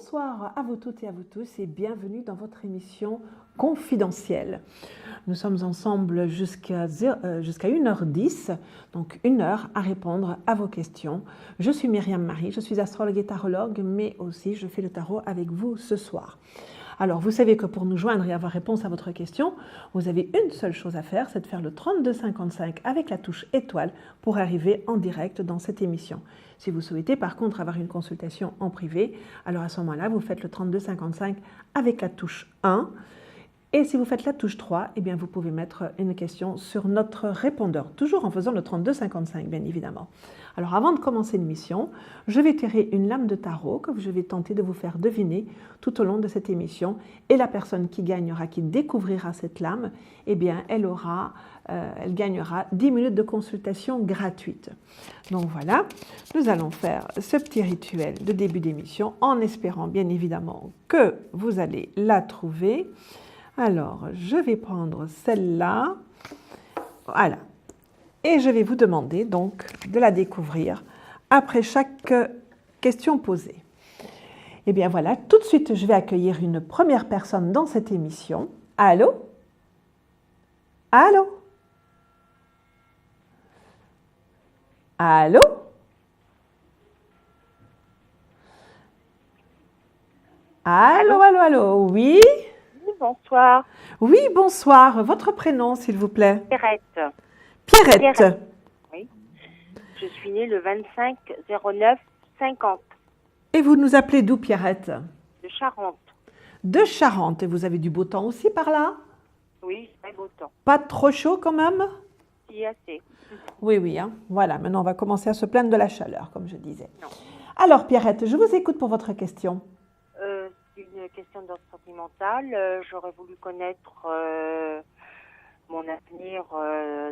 bonsoir à vous toutes et à vous tous et bienvenue dans votre émission confidentielle. Nous sommes ensemble jusqu'à 1h10, donc 1 heure à répondre à vos questions. Je suis Myriam Marie, je suis astrologue et tarologue, mais aussi je fais le tarot avec vous ce soir. Alors, vous savez que pour nous joindre et avoir réponse à votre question, vous avez une seule chose à faire, c'est de faire le 3255 avec la touche étoile pour arriver en direct dans cette émission. Si vous souhaitez par contre avoir une consultation en privé, alors à ce moment-là, vous faites le 3255 avec la touche 1. Et si vous faites la touche 3, eh bien vous pouvez mettre une question sur notre répondeur, toujours en faisant le 3255, bien évidemment. Alors avant de commencer l'émission, je vais tirer une lame de tarot que je vais tenter de vous faire deviner tout au long de cette émission. Et la personne qui gagnera, qui découvrira cette lame, eh bien elle gagnera 10 minutes de consultation gratuite. Donc voilà, nous allons faire ce petit rituel de début d'émission en espérant bien évidemment que vous allez la trouver. Alors, je vais prendre celle-là, voilà, et je vais vous demander donc de la découvrir après chaque question posée. Eh bien voilà, tout de suite, je vais accueillir une première personne dans cette émission. Allô? Allô? Allô? Allô, allô, allô, oui? Bonsoir. Oui, bonsoir. Votre prénom, s'il vous plaît? Pierrette. Pierrette. Oui. Je suis née le 25/09/50. Et vous nous appelez d'où, Pierrette? De Charente. De Charente. Et vous avez du beau temps aussi par là? Oui, très beau temps. Pas trop chaud quand même? Si, assez. Oui, oui. Hein. Voilà, maintenant on va commencer à se plaindre de la chaleur, comme je disais. Non. Alors, Pierrette, je vous écoute pour votre question. C'est une question d'ordre sentimental. J'aurais voulu connaître mon avenir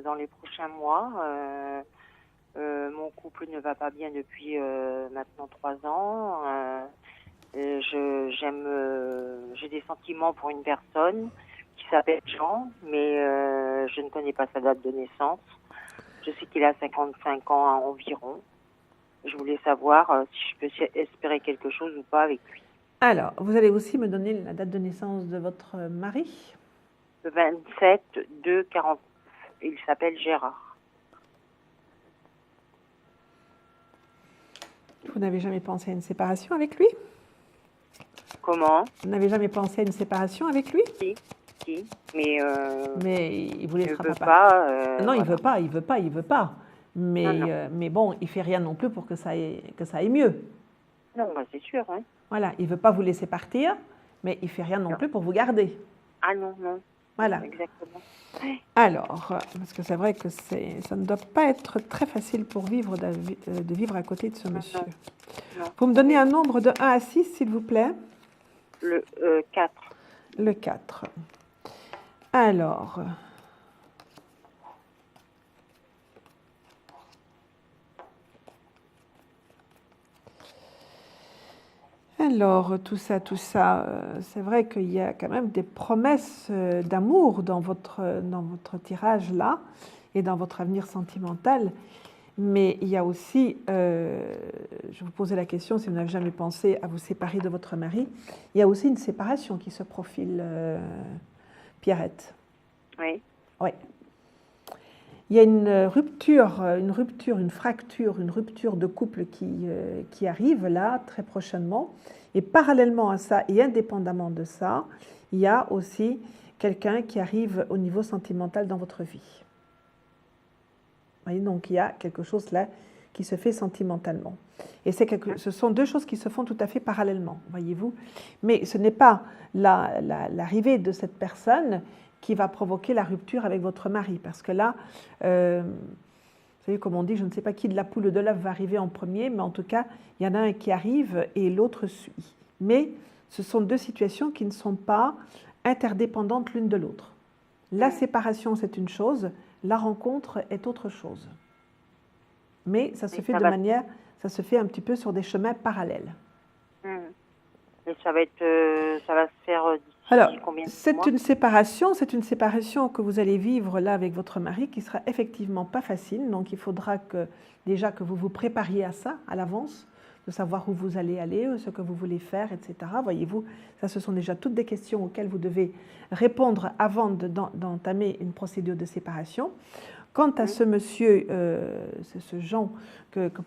dans les prochains mois. Mon couple ne va pas bien depuis maintenant 3 ans. J'ai des sentiments pour une personne qui s'appelle Jean, mais je ne connais pas sa date de naissance. Je sais qu'il a 55 ans environ. Je voulais savoir si je peux espérer quelque chose ou pas avec lui. Alors, vous allez aussi me donner la date de naissance de votre mari? Le 27/2/40. Il s'appelle Gérard. Vous n'avez jamais pensé à une séparation avec lui? Comment? Vous n'avez jamais pensé à une séparation avec lui? Si. Mais il vous laissera veut pas. Non, voilà. il veut pas. Mais bon, il fait rien non plus pour que ça aille mieux. Non, bah c'est sûr, hein. Voilà, il veut pas vous laisser partir, mais il fait rien non plus pour vous garder. Ah non. Voilà. Exactement. Alors, parce que c'est vrai que ça ne doit pas être très facile pour de vivre à côté de ce monsieur. Non. Vous me donnez un nombre de 1 à 6, s'il vous plaît? Le 4. Le 4. Alors, tout ça, c'est vrai qu'il y a quand même des promesses d'amour dans votre tirage-là et dans votre avenir sentimental. Mais il y a aussi, je vous posais la question si vous n'avez jamais pensé à vous séparer de votre mari, il y a aussi une séparation qui se profile, Pierrette. Oui. Oui. Il y a une rupture de couple qui arrive là très prochainement. Et parallèlement à ça et indépendamment de ça, il y a aussi quelqu'un qui arrive au niveau sentimental dans votre vie. Vous voyez, donc il y a quelque chose là qui se fait sentimentalement. Et ce sont 2 choses qui se font tout à fait parallèlement, voyez-vous. Mais ce n'est pas l'arrivée de cette personne qui va provoquer la rupture avec votre mari. Parce que là, vous savez, comme on dit, je ne sais pas qui de la poule ou de l'œuf va arriver en premier, mais en tout cas, il y en a un qui arrive et l'autre suit. Mais ce sont 2 situations qui ne sont pas interdépendantes l'une de l'autre. La séparation, c'est une chose, la rencontre est autre chose. Mais ça se fait ça se fait un petit peu sur des chemins parallèles. Et ça va se faire Alors, combien de mois? C'est une séparation que vous allez vivre là avec votre mari qui sera effectivement pas facile. Donc, il faudra déjà que vous vous prépariez à ça à l'avance. de savoir où vous allez aller, ce que vous voulez faire, etc. Voyez-vous, ça, ce sont déjà toutes des questions auxquelles vous devez répondre avant d'entamer une procédure de séparation. Quant à ce monsieur, ce Jean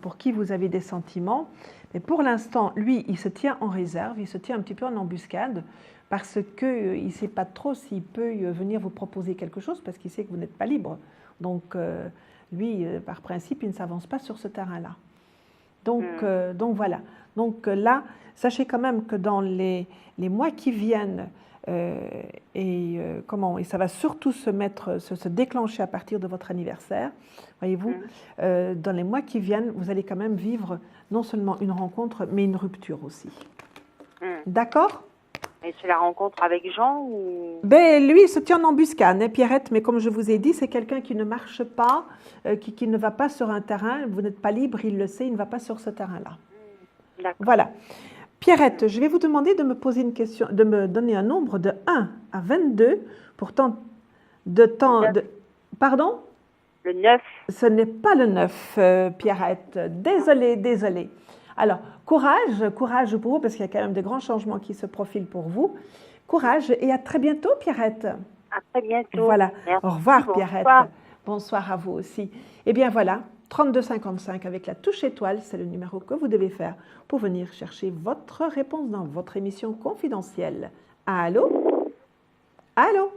pour qui vous avez des sentiments, mais pour l'instant, lui, il se tient en réserve, il se tient un petit peu en embuscade parce qu'il ne sait pas trop s'il peut venir vous proposer quelque chose parce qu'il sait que vous n'êtes pas libre. Donc, lui, par principe, il ne s'avance pas sur ce terrain-là. Donc voilà. Donc là, sachez quand même que dans les mois qui viennent, et ça va surtout se déclencher à partir de votre anniversaire, voyez-vous, dans les mois qui viennent, vous allez quand même vivre non seulement une rencontre, mais une rupture aussi. D'accord ? Et c'est la rencontre avec Jean ou... Ben, lui, il se tient en embuscade, hein, Pierrette, mais comme je vous ai dit, c'est quelqu'un qui ne marche pas, qui ne va pas sur un terrain, vous n'êtes pas libre, il le sait, il ne va pas sur ce terrain-là. D'accord. Voilà. Pierrette, je vais vous demander de me poser une question, de me donner un nombre de 1 à 22 pour tant de temps... Pardon ? Le 9. Ce n'est pas le 9, Pierrette. Désolée. Alors, courage pour vous, parce qu'il y a quand même de grands changements qui se profilent pour vous. Courage et à très bientôt, Pierrette. À très bientôt. Voilà. Merci. Au revoir, Bonsoir. Pierrette. Bonsoir à vous aussi. Eh bien, voilà, 3255 avec la touche étoile, c'est le numéro que vous devez faire pour venir chercher votre réponse dans votre émission confidentielle. Allô? Allô?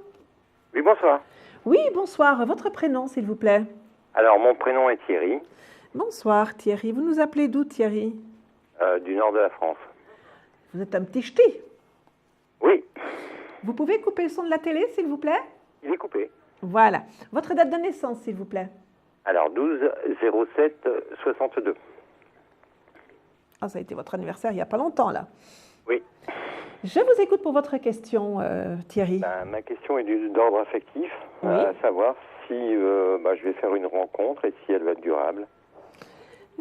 Oui, bonsoir. Oui, bonsoir. Votre prénom, s'il vous plaît? Alors, mon prénom est Thierry. Bonsoir, Thierry. Vous nous appelez d'où, Thierry? Du nord de la France. Vous êtes un petit ch'ti. Oui, Vous pouvez couper le son de la télé, s'il vous plaît? il est coupé. Voilà. Votre date de naissance, s'il vous plaît? Alors, 12-07-62. Ah, ça a été votre anniversaire il n'y a pas longtemps, là. Oui. Je vous écoute pour votre question, Thierry. Ma question est d'ordre affectif, Oui. à savoir si je vais faire une rencontre et si elle va être durable.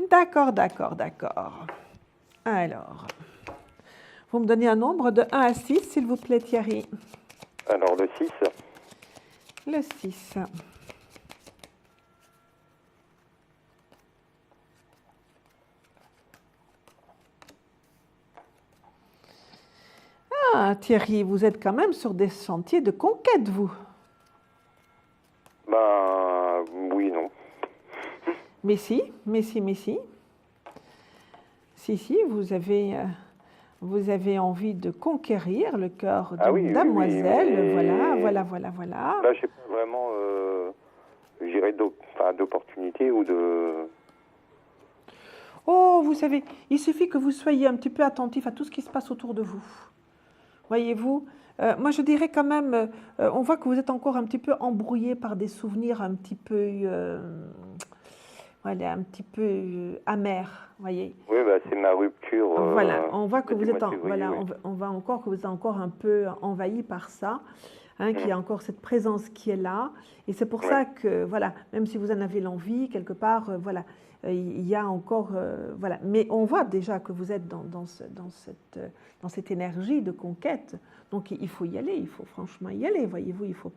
D'accord. Alors, vous me donnez un nombre de 1 à 6, s'il vous plaît, Thierry. Alors, le 6. Le 6. Ah, Thierry, vous êtes quand même sur des sentiers de conquête, vous. Oui, non. Mais si. Si, vous avez envie de conquérir le cœur d'une damoiselle. Oui, Voilà. Là, je n'ai pas vraiment, d'opportunité ou de... Oh, vous savez, il suffit que vous soyez un petit peu attentif à tout ce qui se passe autour de vous. Voyez-vous, moi je dirais quand même, on voit que vous êtes encore un petit peu embrouillé par des souvenirs un petit peu, amers, voyez. Oui, c'est ma rupture. Voilà, on voit que vous êtes, février, oui. on voit encore que vous êtes encore un peu envahi par ça, qu'il y a encore cette présence qui est là, et c'est pour ça que, voilà, même si vous en avez l'envie, quelque part, il y a encore, mais on voit déjà que vous être dans cette énergie de conquête, donc il faut y aller, il faut franchement y aller, voyez-vous, il ne faut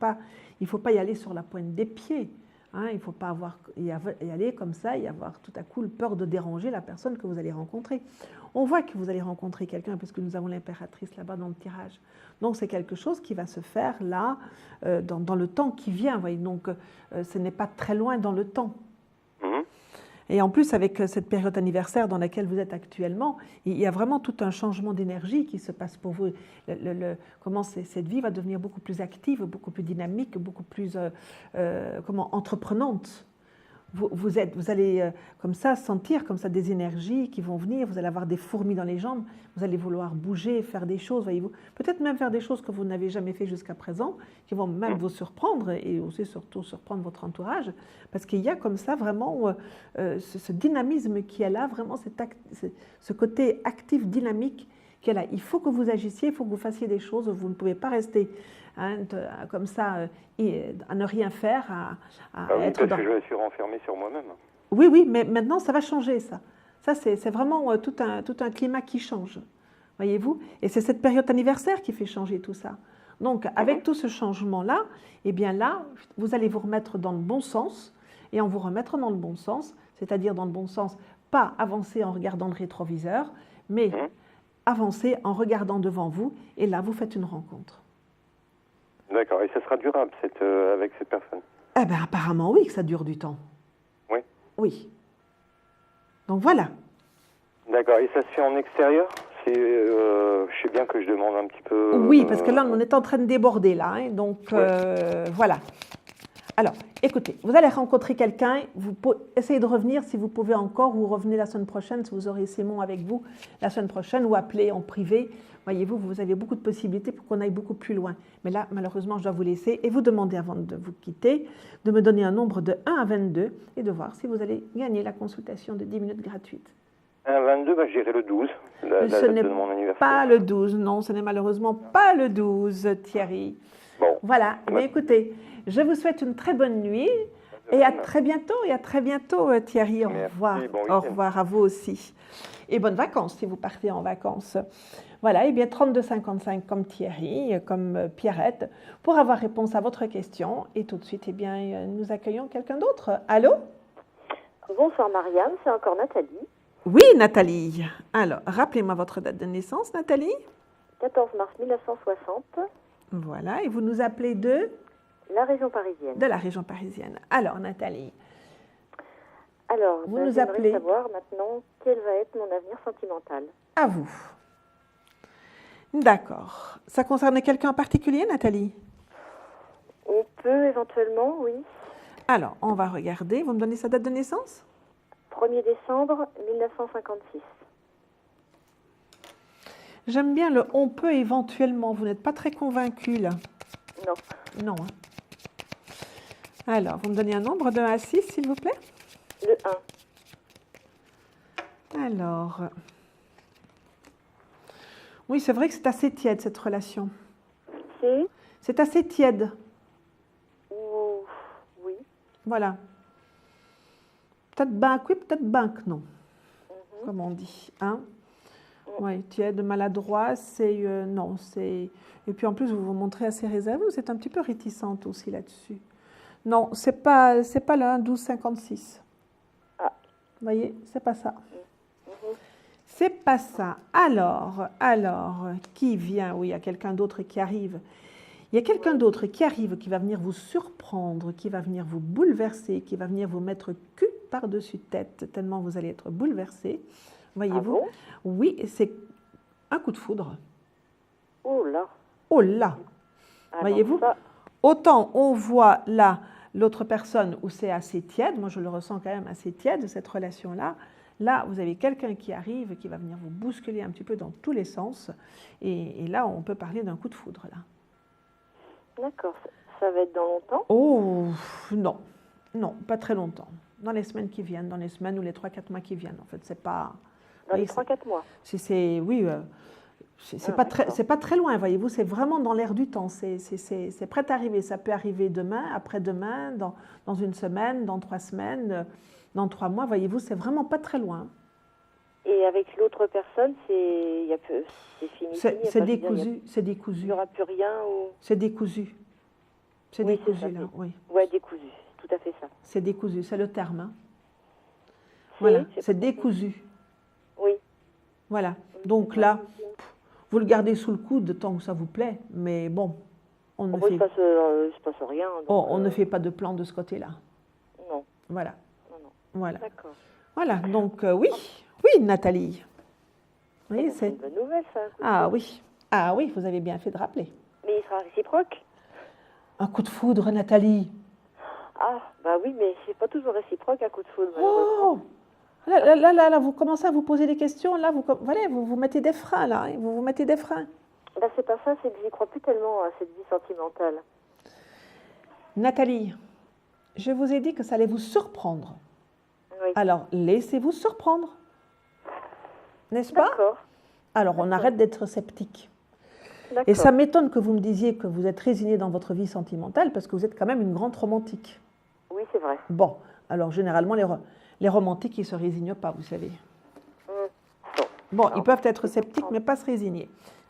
pas y aller sur la pointe des pieds. Il ne faut pas y aller comme ça et avoir tout à coup peur de déranger la personne que vous allez rencontrer. On voit que vous allez rencontrer quelqu'un parce que nous avons l'impératrice là-bas dans le tirage. Donc c'est quelque chose qui va se faire là, dans le temps qui vient. Voyez. Donc ce n'est pas très loin dans le temps. Et en plus, avec cette période anniversaire dans laquelle vous êtes actuellement, il y a vraiment tout un changement d'énergie qui se passe pour vous. Cette vie va devenir beaucoup plus active, beaucoup plus dynamique, beaucoup plus entreprenante. Vous allez comme ça sentir comme ça des énergies qui vont venir, vous allez avoir des fourmis dans les jambes, vous allez vouloir bouger, faire des choses, voyez-vous. Peut-être même faire des choses que vous n'avez jamais fait jusqu'à présent, qui vont même vous surprendre et aussi surtout surprendre votre entourage, parce qu'il y a comme ça vraiment ce dynamisme qui est là, vraiment ce côté actif, dynamique qui est là. Il faut que vous agissiez, il faut que vous fassiez des choses, vous ne pouvez pas rester comme ça, à ne rien faire, être parce que je me suis renfermé sur moi-même. Oui, mais maintenant, ça va changer, ça. Ça, c'est vraiment tout un climat qui change, voyez-vous. Et c'est cette période anniversaire qui fait changer tout ça. Donc, avec tout ce changement-là, eh bien là, vous allez vous remettre dans le bon sens. Et en vous remettre dans le bon sens, c'est-à-dire dans le bon sens, pas avancer en regardant le rétroviseur, mais avancer en regardant devant vous, et là, vous faites une rencontre. D'accord. Et ça sera durable avec cette personne? Eh bien, apparemment, oui, que ça dure du temps. Oui. Oui. Donc, voilà. D'accord. Et ça se fait en extérieur? Je sais bien que je demande un petit peu... Oui, parce que là, on est en train de déborder, là. Hein, donc, voilà. Alors, écoutez, vous allez rencontrer quelqu'un, essayez de revenir si vous pouvez encore, ou revenez la semaine prochaine, si vous aurez Simon avec vous la semaine prochaine, ou appelez en privé. Voyez-vous, vous avez beaucoup de possibilités pour qu'on aille beaucoup plus loin. Mais là, malheureusement, je dois vous laisser et vous demander, avant de vous quitter, de me donner un nombre de 1 à 22 et de voir si vous allez gagner la consultation de 10 minutes gratuite. 1 à 22, je dirais le 12, la date de mon anniversaire. Pas le 12, non, ce n'est malheureusement pas le 12, Thierry. Bon. Voilà, mais écoutez, je vous souhaite une très bonne nuit et à très bientôt, Thierry. Au revoir. Bon au revoir à vous aussi. Et bonnes vacances si vous partez en vacances. Voilà, et bien 32,55 comme Thierry, comme Pierrette, pour avoir réponse à votre question. Et tout de suite, eh bien, nous accueillons quelqu'un d'autre. Allô? Bonsoir Marianne, c'est encore Nathalie. Oui, Nathalie. Alors, rappelez-moi votre date de naissance, Nathalie. 14 mars 1960. Voilà, et vous nous appelez de? La région parisienne. De la région parisienne. Alors, Nathalie. Alors, vous nous j'aimerais appelez savoir maintenant quel va être mon avenir sentimental. À vous. D'accord. Ça concerne quelqu'un en particulier, Nathalie? On peut éventuellement, oui. Alors, on va regarder. Vous me donnez sa date de naissance? 1er décembre 1956. J'aime bien le « on peut éventuellement ». Vous n'êtes pas très convaincu, là? Non. Non. Hein. Alors, vous me donnez un nombre de 1 à 6, s'il vous plaît? Le 1. Alors... Oui, c'est vrai que c'est assez tiède, cette relation. C'est assez tiède. Oui. Voilà. Peut-être banque, oui, peut-être banque, non. Comme on dit. Hein? Oui, tiède, maladroit, c'est... non, c'est... Et puis en plus, vous vous montrez assez réservé, vous êtes un petit peu réticente aussi là-dessus. Non, c'est pas le 1, 12, 56. Ah. Vous voyez, c'est pas ça. C'est pas ça. Alors, qui vient? Oui, il y a quelqu'un d'autre qui arrive. Il y a quelqu'un d'autre qui arrive, qui va venir vous surprendre, qui va venir vous bouleverser, qui va venir vous mettre cul par-dessus tête, tellement vous allez être bouleversé. Voyez-vous? Ah bon? Oui, c'est un coup de foudre. Oh là. Oh là! Ah Voyez-vous? non, ça... Autant on voit là l'autre personne où c'est assez tiède, moi je le ressens quand même assez tiède, cette relation-là. Là, vous avez quelqu'un qui arrive, qui va venir vous bousculer un petit peu dans tous les sens. Et là, on peut parler d'un coup de foudre, là. D'accord. Ça va être dans longtemps? Oh, non. Non, pas très longtemps. Dans les semaines qui viennent, dans les semaines ou les 3-4 mois qui viennent. En fait, c'est pas... Dans les 3-4 mois? Oui, c'est pas très loin, voyez-vous. C'est vraiment dans l'air du temps. C'est prêt à arriver. Ça peut arriver demain, après-demain, dans une semaine, dans 3 semaines... Dans 3 mois, voyez-vous, c'est vraiment pas très loin. Et avec l'autre personne, c'est fini? C'est décousu, c'est décousu. Il n'y aura plus rien ou... C'est décousu. C'est décousu, là, oui. Oui, décousu, tout à fait ça. C'est décousu, c'est le terme. Hein. Voilà, c'est décousu. Oui. Voilà, donc là, vous le gardez sous le coude tant que ça vous plaît, mais bon, on ne fait... Il se passe rien. Donc, on ne fait pas de plan de ce côté-là. Non. Voilà. Voilà. D'accord. Voilà, donc oui, Nathalie. Oui, c'est une bonne nouvelle, ça. Ah oui, vous avez bien fait de rappeler. Mais il sera réciproque? Un coup de foudre, Nathalie. Ah, bah oui, mais c'est pas toujours réciproque, un coup de foudre. Oh, là, vous commencez à vous poser des questions. Là, vous mettez des freins, là. Hein, vous mettez des freins. Bah, c'est pas ça, c'est que j'y crois plus tellement à cette vie sentimentale. Nathalie, je vous ai dit que ça allait vous surprendre. Oui. Alors, laissez-vous surprendre. N'est-ce pas? D'accord. Alors, on arrête d'être sceptique. D'accord. Et ça m'étonne que vous me disiez que vous êtes résignée dans votre vie sentimentale parce que vous êtes quand même une grande romantique. Oui, c'est vrai. Bon, alors généralement, les romantiques, ils ne se résignent pas, vous savez. Bon, ils peuvent être sceptiques, mais pas se résigner.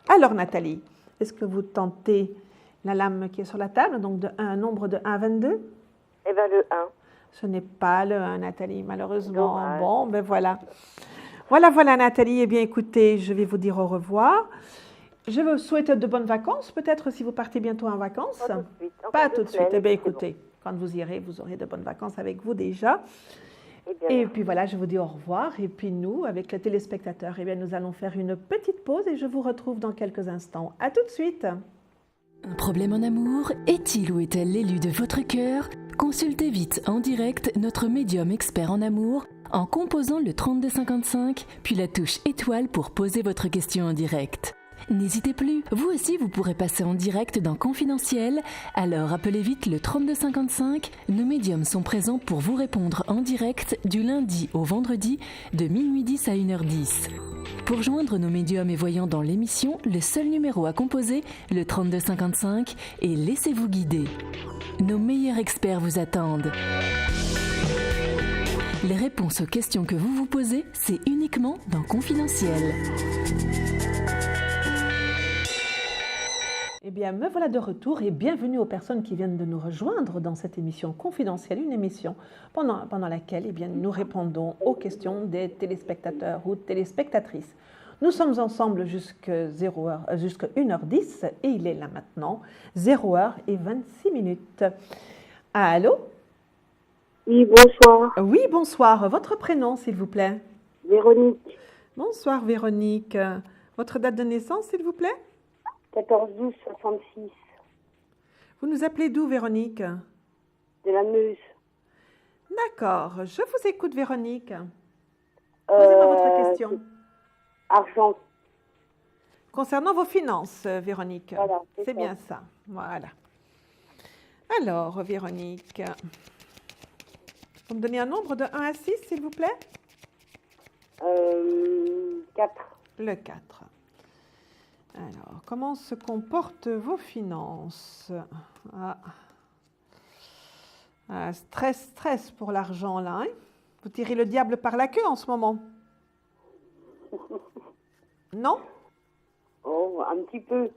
Alors, Nathalie, est-ce que vous tentez la lame qui est sur la table, donc un nombre de 1 à 22? Eh bien, le 1. Ce n'est pas le 1, Nathalie, malheureusement. Dommage. Bon, ben voilà. Voilà, Nathalie. Eh bien, écoutez, je vais vous dire au revoir. Je vous souhaite de bonnes vacances, peut-être si vous partez bientôt en vacances. Pas tout de suite. Encore Pas 2 tout de suite. semaines, Eh bien, et puis écoutez, quand vous irez, vous aurez de bonnes vacances avec vous déjà. bon. Eh bien, Et merci. puis voilà, je vous dis au revoir. Et puis nous, avec les téléspectateurs, eh bien, nous allons faire une petite pause et je vous retrouve dans quelques instants. À tout de suite. Un problème en amour? Est-il ou est-elle l'élu de votre cœur? Consultez vite en direct notre médium expert en amour en composant le 3255 puis la touche étoile pour poser votre question en direct. N'hésitez plus, vous aussi vous pourrez passer en direct dans Confidentiel, alors appelez vite le 3255, nos médiums sont présents pour vous répondre en direct du lundi au vendredi de minuit 10 à 1h10. Pour joindre nos médiums et voyants dans l'émission, le seul numéro à composer, le 3255, et laissez-vous guider. Nos meilleurs experts vous attendent. Les réponses aux questions que vous vous posez, c'est uniquement dans Confidentiel. Eh bien, me voilà de retour et bienvenue aux personnes qui viennent de nous rejoindre dans cette émission confidentielle, une émission pendant laquelle nous répondons aux questions des téléspectateurs ou téléspectatrices. Nous sommes ensemble jusqu'à 1h10 et il est là maintenant 0h26. Allô? Oui, bonsoir. Oui, bonsoir. Votre prénom, s'il vous plaît? Véronique, Bonsoir, Véronique. Votre date de naissance, s'il vous plaît? 14-12-66, Vous nous appelez d'où, Véronique? de la Meuse. D'accord, je vous écoute, Véronique. Posez-moi votre question. Argent, Concernant vos finances, Véronique. voilà. C'est bien ça. Voilà. Alors, Véronique, vous me donnez un nombre de 1 à 6, s'il vous plaît? 4. Le 4. Alors, comment se comportent vos finances? Stress pour l'argent, là. Hein? Vous tirez le diable par la queue en ce moment? Non? Oh, un petit peu.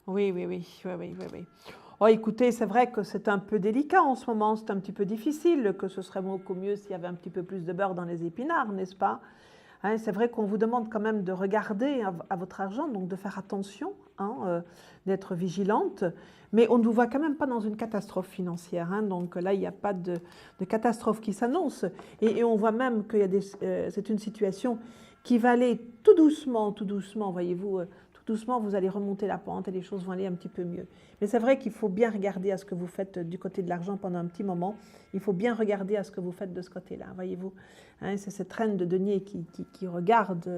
Oui. Oh, écoutez, c'est vrai que c'est un peu délicat en ce moment, c'est un petit peu difficile, que ce serait beaucoup mieux s'il y avait un petit peu plus de beurre dans les épinards, n'est-ce pas? Hein, c'est vrai qu'on vous demande quand même de regarder à votre argent, donc de faire attention, d'être vigilante, mais on ne vous voit quand même pas dans une catastrophe financière, hein, donc là, il n'y a pas de catastrophe qui s'annonce, et on voit même que c'est une situation qui va aller tout doucement, voyez-vous, tout doucement, vous allez remonter la pente et les choses vont aller un petit peu mieux. Mais c'est vrai qu'il faut bien regarder à ce que vous faites du côté de l'argent pendant un petit moment. Il faut bien regarder à ce que vous faites de ce côté-là, voyez-vous. Hein, c'est cette reine de denier qui regarde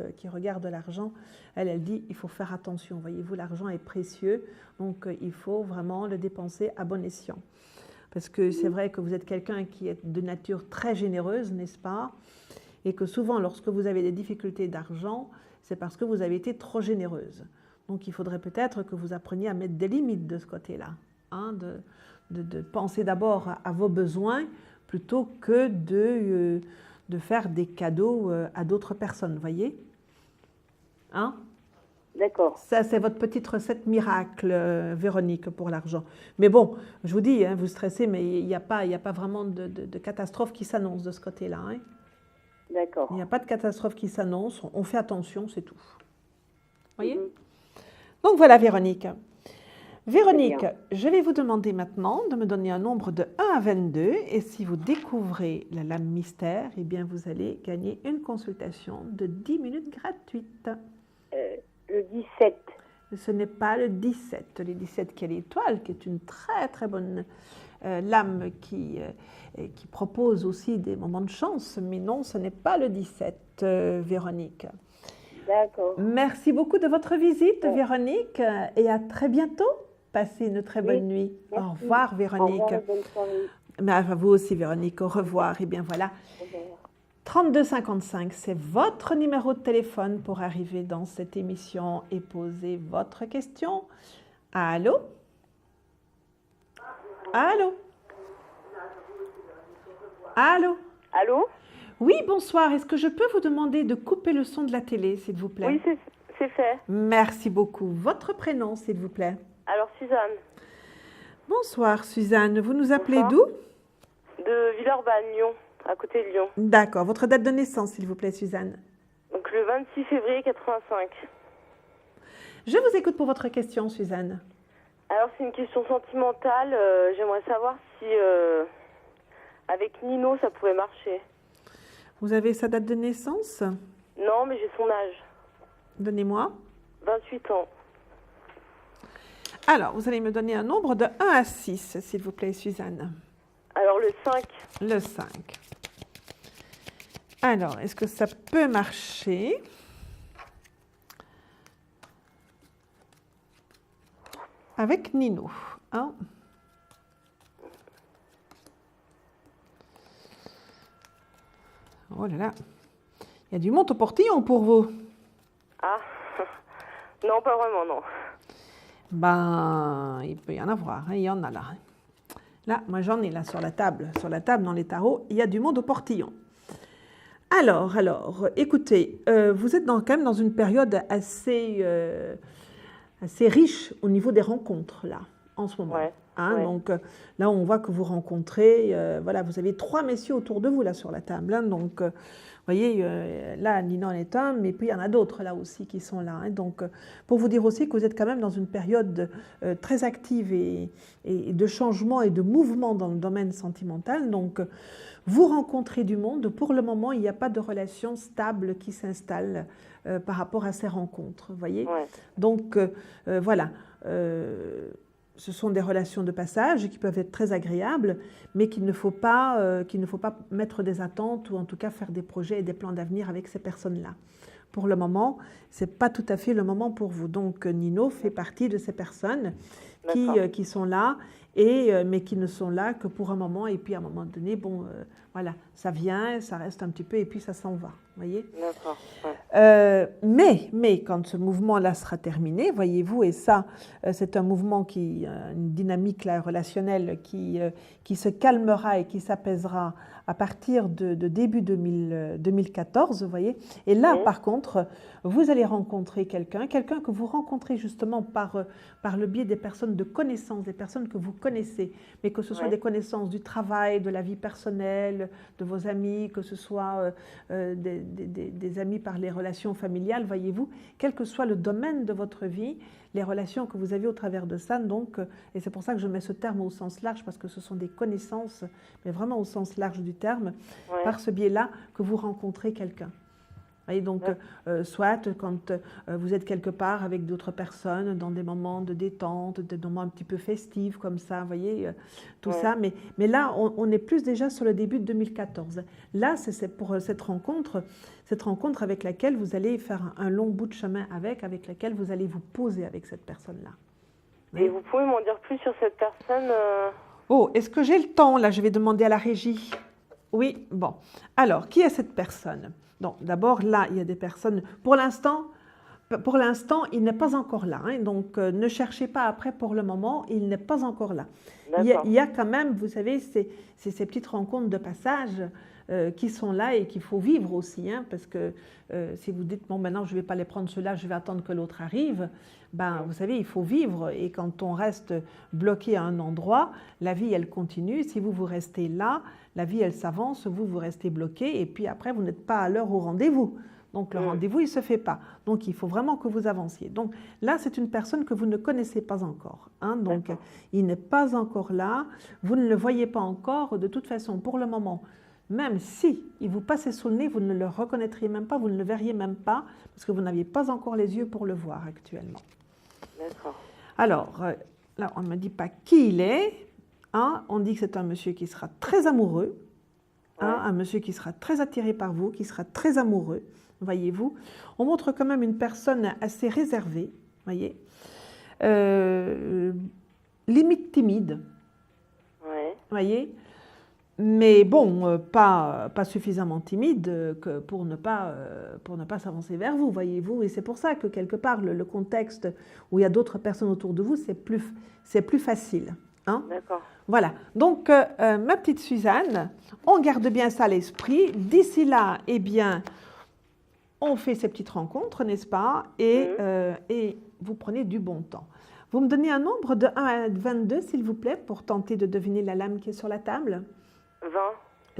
l'argent. Elle dit, il faut faire attention, voyez-vous, l'argent est précieux, donc il faut vraiment le dépenser à bon escient. Parce que c'est vrai que vous êtes quelqu'un qui est de nature très généreuse, n'est-ce pas? Et que souvent, lorsque vous avez des difficultés d'argent, c'est parce que vous avez été trop généreuse. Donc, il faudrait peut-être que vous appreniez à mettre des limites de ce côté-là, hein, de penser d'abord à vos besoins plutôt que de faire des cadeaux à d'autres personnes, voyez? Hein? D'accord. Ça, c'est votre petite recette miracle, Véronique, pour l'argent. Mais bon, je vous dis, hein, vous stressez, mais il n'y a pas vraiment de catastrophe qui s'annonce de ce côté-là. Hein. D'accord. Il n'y a pas de catastrophe qui s'annonce, on fait attention, c'est tout. Voyez? Donc voilà, Véronique. Véronique, je vais vous demander maintenant de me donner un nombre de 1 à 22 et si vous découvrez la lame mystère, eh bien vous allez gagner une consultation de 10 minutes gratuite. Le 17. Ce n'est pas le 17. Le 17 qui est l'étoile, qui est une très très bonne lame qui propose aussi des moments de chance, mais non, ce n'est pas le 17, Véronique. D'accord. Merci beaucoup de votre visite, Véronique, et à très bientôt. Passez une très bonne nuit. Merci. Au revoir, Véronique. Au revoir, bonne soirée. Mais à vous aussi, Véronique. Au revoir. Et bien voilà. Au revoir. 3255, c'est votre numéro de téléphone pour arriver dans cette émission et poser votre question. Allô? Allô? Allô? Allô? Oui, bonsoir. Est-ce que je peux vous demander de couper le son de la télé, s'il vous plaît? Oui, c'est fait. Merci beaucoup. Votre prénom, s'il vous plaît? Alors, Suzanne, Bonsoir, Suzanne. Vous nous appelez Bonsoir. d'où? de Villeurbanne, Lyon, à côté de Lyon. D'accord. Votre date de naissance, s'il vous plaît, Suzanne. Donc le 26 février 85. Je vous écoute pour votre question, Suzanne. Alors c'est une question sentimentale. J'aimerais savoir si avec Nino ça pouvait marcher. Vous avez sa date de naissance? Non, mais j'ai son âge. Donnez-moi. 28 ans. Alors, vous allez me donner un nombre de 1 à 6, s'il vous plaît, Suzanne. Alors le 5. Le 5. Alors, est-ce que ça peut marcher? Avec Nino. Hein? Oh là là. Il y a du monde au portillon pour vous. Ah, non, pas vraiment, non. Ben, il peut y en avoir, hein, il y en a là. Là, moi j'en ai là sur la table. Sur la table, dans les tarots, il y a du monde au portillon. Alors, écoutez, vous êtes quand même dans une période assez riche au niveau des rencontres, là, en ce moment. Ouais, Hein, ouais. donc là, on voit que vous rencontrez, voilà, vous avez 3 messieurs autour de vous, là, sur la table. Hein, donc, vous voyez, là, Nina en est un, mais puis il y en a d'autres, là aussi, qui sont là. Hein, donc, pour vous dire aussi que vous êtes quand même dans une période très active et de changement et de mouvement dans le domaine sentimental. Donc, vous rencontrez du monde. Pour le moment, il n'y a pas de relation stable qui s'installe par rapport à ces rencontres, vous voyez. Ouais. Donc, voilà. Ce sont des relations de passage qui peuvent être très agréables, mais qu'il ne faut pas mettre des attentes ou en tout cas faire des projets et des plans d'avenir avec ces personnes-là. Pour le moment, ce n'est pas tout à fait le moment pour vous. Donc, Nino fait partie de ces personnes qui sont là, mais qui ne sont là que pour un moment. Et puis, à un moment donné, bon, voilà, ça vient, ça reste un petit peu, et puis ça s'en va, voyez. D'accord. Ouais. Mais quand ce mouvement-là sera terminé, voyez-vous, et ça, c'est un mouvement une dynamique là, relationnelle qui se calmera et qui s'apaisera à partir de début 2014, vous voyez. Et là, par contre, vous allez rencontrer quelqu'un que vous rencontrez justement par le biais des personnes de connaissance, des personnes que vous connaissez, mais que ce soit des connaissances du travail, de la vie personnelle, de vos amis, que ce soit des amis par les relations familiales, voyez-vous, quel que soit le domaine de votre vie, les relations que vous avez au travers de ça, donc, et c'est pour ça que je mets ce terme au sens large, parce que ce sont des connaissances, mais vraiment au sens large du terme, par ce biais-là que vous rencontrez quelqu'un. Et donc, soit quand vous êtes quelque part avec d'autres personnes, dans des moments de détente, des moments un petit peu festifs comme ça, vous voyez, tout ça. Mais là, on est plus déjà sur le début de 2014. Là, c'est pour cette rencontre avec laquelle vous allez faire un long bout de chemin avec laquelle vous allez vous poser avec cette personne-là. Et vous pouvez m'en dire plus sur cette personne Oh, est-ce que j'ai le temps? Là, je vais demander à la régie. Oui, bon. Alors, qui est cette personne? Donc, d'abord, là, il y a des personnes... Pour l'instant, il n'est pas encore là. Hein, donc, ne cherchez pas après pour le moment, il n'est pas encore là. Il y a quand même, vous savez, ces petites rencontres de passage qui sont là et qu'il faut vivre aussi. Hein, parce que si vous dites, bon, maintenant, je ne vais pas les prendre ceux-là, je vais attendre que l'autre arrive, ben, vous savez, il faut vivre. Et quand on reste bloqué à un endroit, la vie, elle continue. Si vous restez là, la vie, elle s'avance, vous restez bloqué. Et puis après, vous n'êtes pas à l'heure au rendez-vous. Donc, le rendez-vous, il ne se fait pas. Donc, il faut vraiment que vous avanciez. Donc, là, c'est une personne que vous ne connaissez pas encore. Hein, donc, il n'est pas encore là. Vous ne le voyez pas encore. De toute façon, pour le moment, même si il vous passait sous le nez, vous ne le reconnaîtriez même pas, vous ne le verriez même pas, parce que vous n'aviez pas encore les yeux pour le voir actuellement. D'accord. Alors, là, on ne me dit pas qui il est. Hein, on dit que c'est un monsieur qui sera très amoureux. Hein, un monsieur qui sera très attiré par vous, qui sera très amoureux. Voyez-vous, on montre quand même une personne assez réservée, voyez, limite timide, voyez, mais bon, pas suffisamment timide que pour ne pas s'avancer vers vous, voyez-vous, et c'est pour ça que quelque part le contexte où il y a d'autres personnes autour de vous, c'est plus facile. Hein? D'accord. Voilà, donc ma petite Suzanne, on garde bien ça à l'esprit. D'ici là, eh bien, on fait ces petites rencontres, n'est-ce pas? Et vous prenez du bon temps. Vous me donnez un nombre de 1 à 22, s'il vous plaît, pour tenter de deviner la lame qui est sur la table. 20.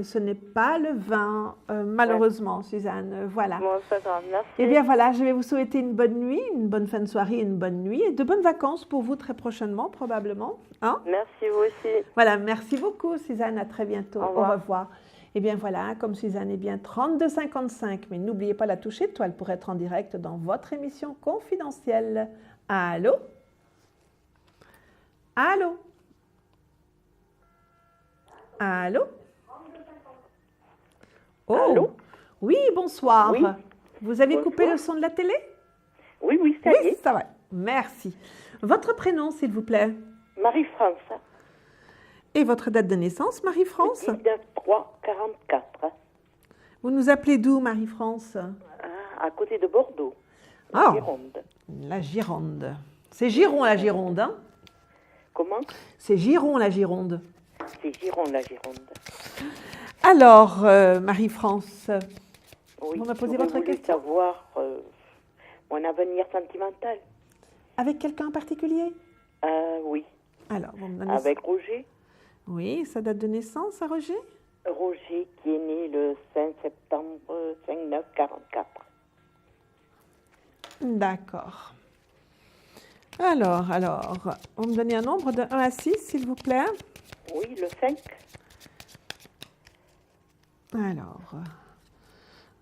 Ce n'est pas le vin, malheureusement, Suzanne. Voilà. Bon, ça va, merci. Eh bien voilà, je vais vous souhaiter une bonne nuit, une bonne fin de soirée, une bonne nuit et de bonnes vacances pour vous très prochainement, probablement. Hein? Merci, vous aussi. Voilà, merci beaucoup, Suzanne. À très bientôt. Au revoir. Au revoir. Eh bien voilà, comme Suzanne est bien 32,55, mais n'oubliez pas la touche étoile pour être en direct dans votre émission confidentielle. Allô? Allô? Allô? Oh. Allô? Oui, bonsoir. Oui. Vous avez Bonsoir. coupé le son de la télé? Oui, oui, ça y Oui, est. ça va. Merci. Votre prénom, s'il vous plaît, Marie-France, et votre date de naissance, Marie-France? 19-3-44, Vous nous appelez d'où, Marie-France? à côté de Bordeaux, en Ah. Gironde. La Gironde. C'est Giron, la Gironde, hein? Comment? C'est Giron, la Gironde. C'est Gironde, la Gironde. Alors, Marie-France, Oui, Vous me posez j'aurais votre voulu question? savoir mon avenir sentimental. avec quelqu'un en particulier? Oui, Alors, vous me donnez... avec Roger. Oui, sa date de naissance, à Roger? Roger qui est né le 5 septembre 59-44. D'accord. Alors, vous me donnez un nombre de 1 à 6, s'il vous plaît? Oui, le 5. Alors,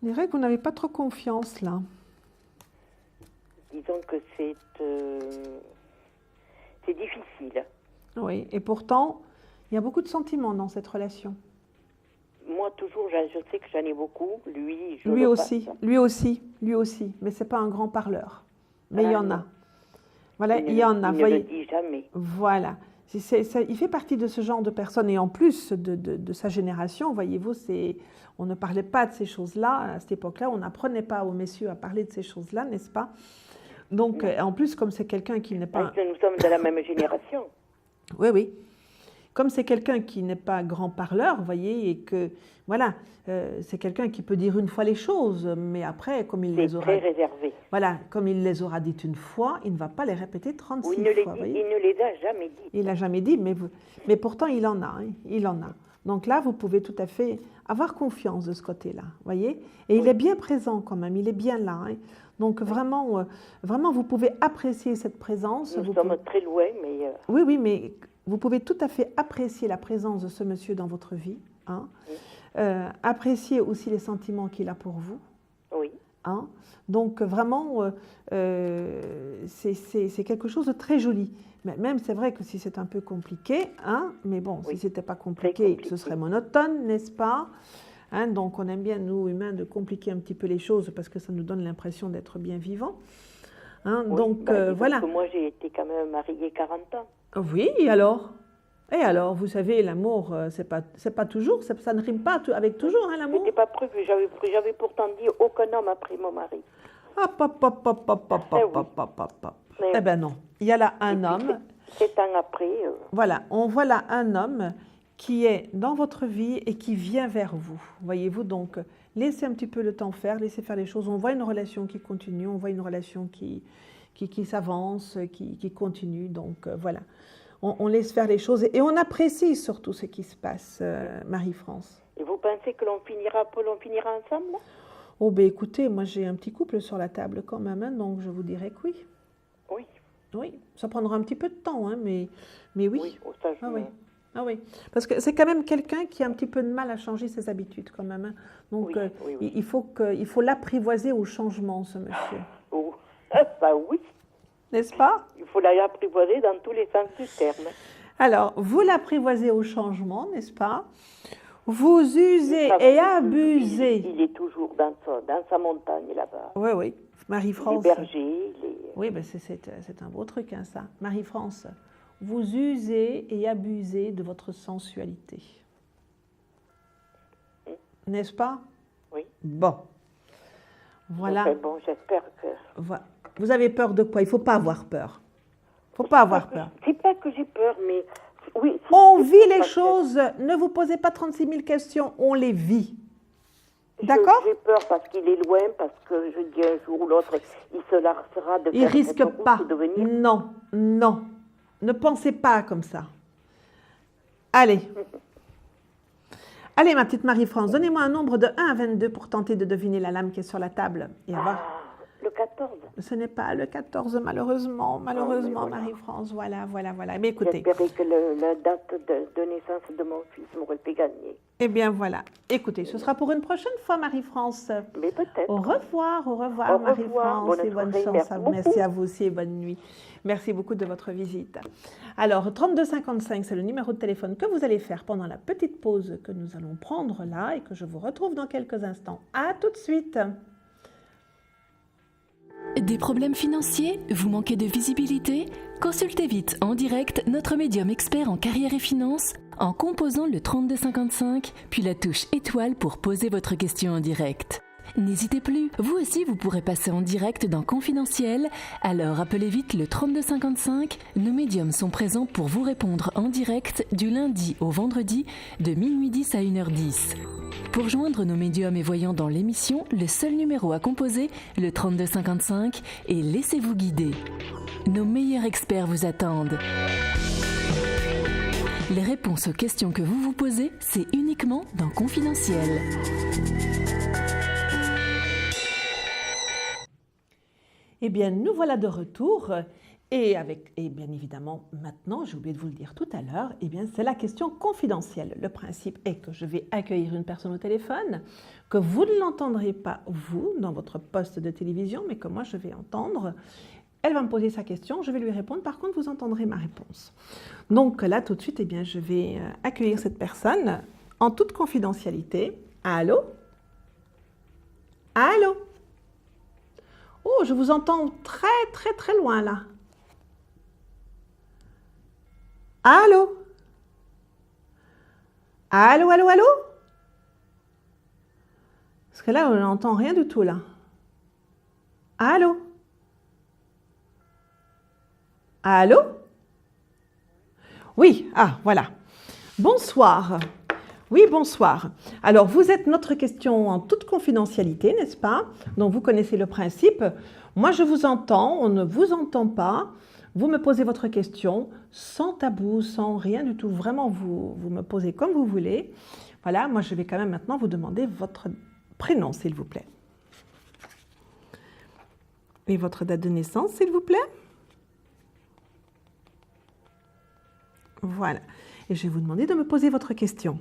on dirait que vous n'avez pas trop confiance, là. Disons que c'est difficile. Oui, et pourtant, il y a beaucoup de sentiments dans cette relation. Moi, toujours, je sais que j'en ai beaucoup. Lui, je Lui le aussi, passe. lui aussi, lui aussi. Mais ce n'est pas un grand parleur. Mais il y Ah, en non. a. Voilà, Il il y en a. ne Voyez. le dit jamais. Voilà. Il fait partie de ce genre de personnes. Et en plus de sa génération, voyez-vous, on ne parlait pas de ces choses-là. À cette époque-là, on n'apprenait pas aux messieurs à parler de ces choses-là, n'est-ce pas? Donc, Non. en plus, comme c'est quelqu'un qui n'est pas... Parce que nous sommes de la même génération. Oui, oui. Comme c'est quelqu'un qui n'est pas grand parleur, vous voyez, et que, voilà, c'est quelqu'un qui peut dire une fois les choses, mais après, comme il C'est les aura... très réservé. Voilà, comme il les aura dites une fois, il ne va pas les répéter 36 Ou il ne les fois, vous dit, voyez. il ne les a jamais dit. Il n'a jamais dit, mais pourtant il en a, hein, il en a. Donc là, vous pouvez tout à fait avoir confiance de ce côté-là, voyez. Et il Oui. est bien présent quand même, il est bien là. Hein. Donc vraiment, vraiment, vous pouvez apprécier cette présence. Nous vous sommes pouvez- très loin, mais Oui, oui, mais vous pouvez tout à fait apprécier la présence de ce monsieur dans votre vie. Hein. Oui. Apprécier aussi les sentiments qu'il a pour vous. oui. Hein. Donc vraiment, c'est quelque chose de très joli. Mais même c'est vrai que si c'est un peu compliqué, hein, mais bon, Oui, si ce n'était pas très compliqué, compliqué. ce serait monotone, n'est-ce pas? Hein, donc on aime bien, nous humains, de compliquer un petit peu les choses parce que ça nous donne l'impression d'être bien vivants. Hein, Oui, donc disons voilà. que moi, j'ai été quand même mariée 40 ans. Oui, et alors? Et alors, vous savez, l'amour, c'est pas toujours, ça ne rime pas avec toujours, hein, l'amour? C'était pas prévu. J'avais pourtant dit aucun homme après mon mari. Hop, hop, hop, hop, hop, hop, Eh oui. hop, hop, hop, hop, hop. Mais Eh ben non, il y a là un puis, homme. 7 ans après, Voilà, on voit là un homme qui est dans votre vie et qui vient vers vous. Voyez-vous, donc, laissez un petit peu le temps faire, laissez faire les choses. On voit une relation qui continue, on voit une relation qui s'avance, qui continue. Donc, voilà, on laisse faire les choses et on apprécie surtout ce qui se passe, Marie-France. et vous pensez que l'on finira ensemble? Oh, ben écoutez, moi j'ai un petit couple sur la table quand même, hein, donc je vous dirais que oui. Oui. Oui, ça prendra un petit peu de temps, hein, mais oui. Oui, oh, ça, je Ah me- oui. Ah oui, parce que c'est quand même quelqu'un qui a un petit peu de mal à changer ses habitudes quand même. Hein. Donc Oui, oui, oui. il faut l'apprivoiser au changement, ce monsieur. Oh, ça oui. N'est-ce pas? Il faut l'apprivoiser dans tous les sens du terme. Alors, vous l'apprivoisez au changement, n'est-ce pas? Vous usez Ça, et abusez. Il est toujours dans sa montagne là-bas. Oui, oui. Il est Marie-France. berger, il est... Oui, ben c'est un beau truc, hein, ça. Marie-France, vous usez et abusez de votre sensualité. N'est-ce pas? Oui. Bon. Voilà. Enfin, bon, j'espère que... Vous avez peur de quoi? Il ne faut pas avoir peur. Il ne faut pas avoir peur. C'est pas que j'ai peur, mais... Oui, On c'est- vit les parce que choses. Ne vous posez pas 36 000 questions. On les vit. je- D'accord? J'ai peur parce qu'il est loin, parce que je dis un jour ou l'autre, il se lassera de Il faire risque cette route pas. et de venir. Non, non. Ne pensez pas comme ça. Allez. Allez, ma petite Marie-France, donnez-moi un nombre de 1 à 22 pour tenter de deviner la lame qui est sur la table. Et on va... Le 14. Ce n'est pas le 14, malheureusement, voilà. Marie-France. Voilà. Mais écoutez. J'espérais que la date de naissance de mon fils m'aurait fait gagner. Eh bien, voilà. Écoutez, ce sera pour une prochaine fois, Marie-France. Mais peut-être. Au revoir, Au revoir. Marie-France. Et bonne Bonne soirée. chance. Merci à vous aussi et bonne nuit. Merci beaucoup de votre visite. Alors, 3255, c'est le numéro de téléphone que vous allez faire pendant la petite pause que nous allons prendre là et que je vous retrouve dans quelques instants. À tout de suite. Des problèmes financiers? Vous manquez de visibilité? Consultez vite en direct notre médium expert en carrière et finance en composant le 3255 puis la touche étoile pour poser votre question en direct. N'hésitez plus, vous aussi vous pourrez passer en direct dans Confidentiel, alors appelez vite le 3255, nos médiums sont présents pour vous répondre en direct du lundi au vendredi de minuit 10 à 1h10. Pour joindre nos médiums et voyants dans l'émission, le seul numéro à composer, le 3255, et laissez-vous guider. Nos meilleurs experts vous attendent. Les réponses aux questions que vous vous posez, c'est uniquement dans Confidentiel. Eh bien, nous voilà de retour et bien évidemment, maintenant, j'ai oublié de vous le dire tout à l'heure, eh bien, c'est la question confidentielle. Le principe est que je vais accueillir une personne au téléphone, que vous ne l'entendrez pas, vous, dans votre poste de télévision, mais que moi, je vais entendre. Elle va me poser sa question, je vais lui répondre. Par contre, vous entendrez ma réponse. Donc là, tout de suite, eh bien, je vais accueillir cette personne en toute confidentialité. Allô? Allô? Oh, je vous entends très, très, très loin, là. Allô? Allô, allô, allô? Parce que là, on n'entend rien du tout, là. Allô? Allô? Oui, voilà. Bonsoir. Oui, bonsoir. Alors, vous êtes notre question en toute confidentialité, n'est-ce pas? Donc, vous connaissez le principe. Moi, je vous entends, on ne vous entend pas. Vous me posez votre question sans tabou, sans rien du tout. Vraiment, vous me posez comme vous voulez. Voilà, moi, je vais quand même maintenant vous demander votre prénom, s'il vous plaît. Et votre date de naissance, s'il vous plaît. Voilà. Et je vais vous demander de me poser votre question.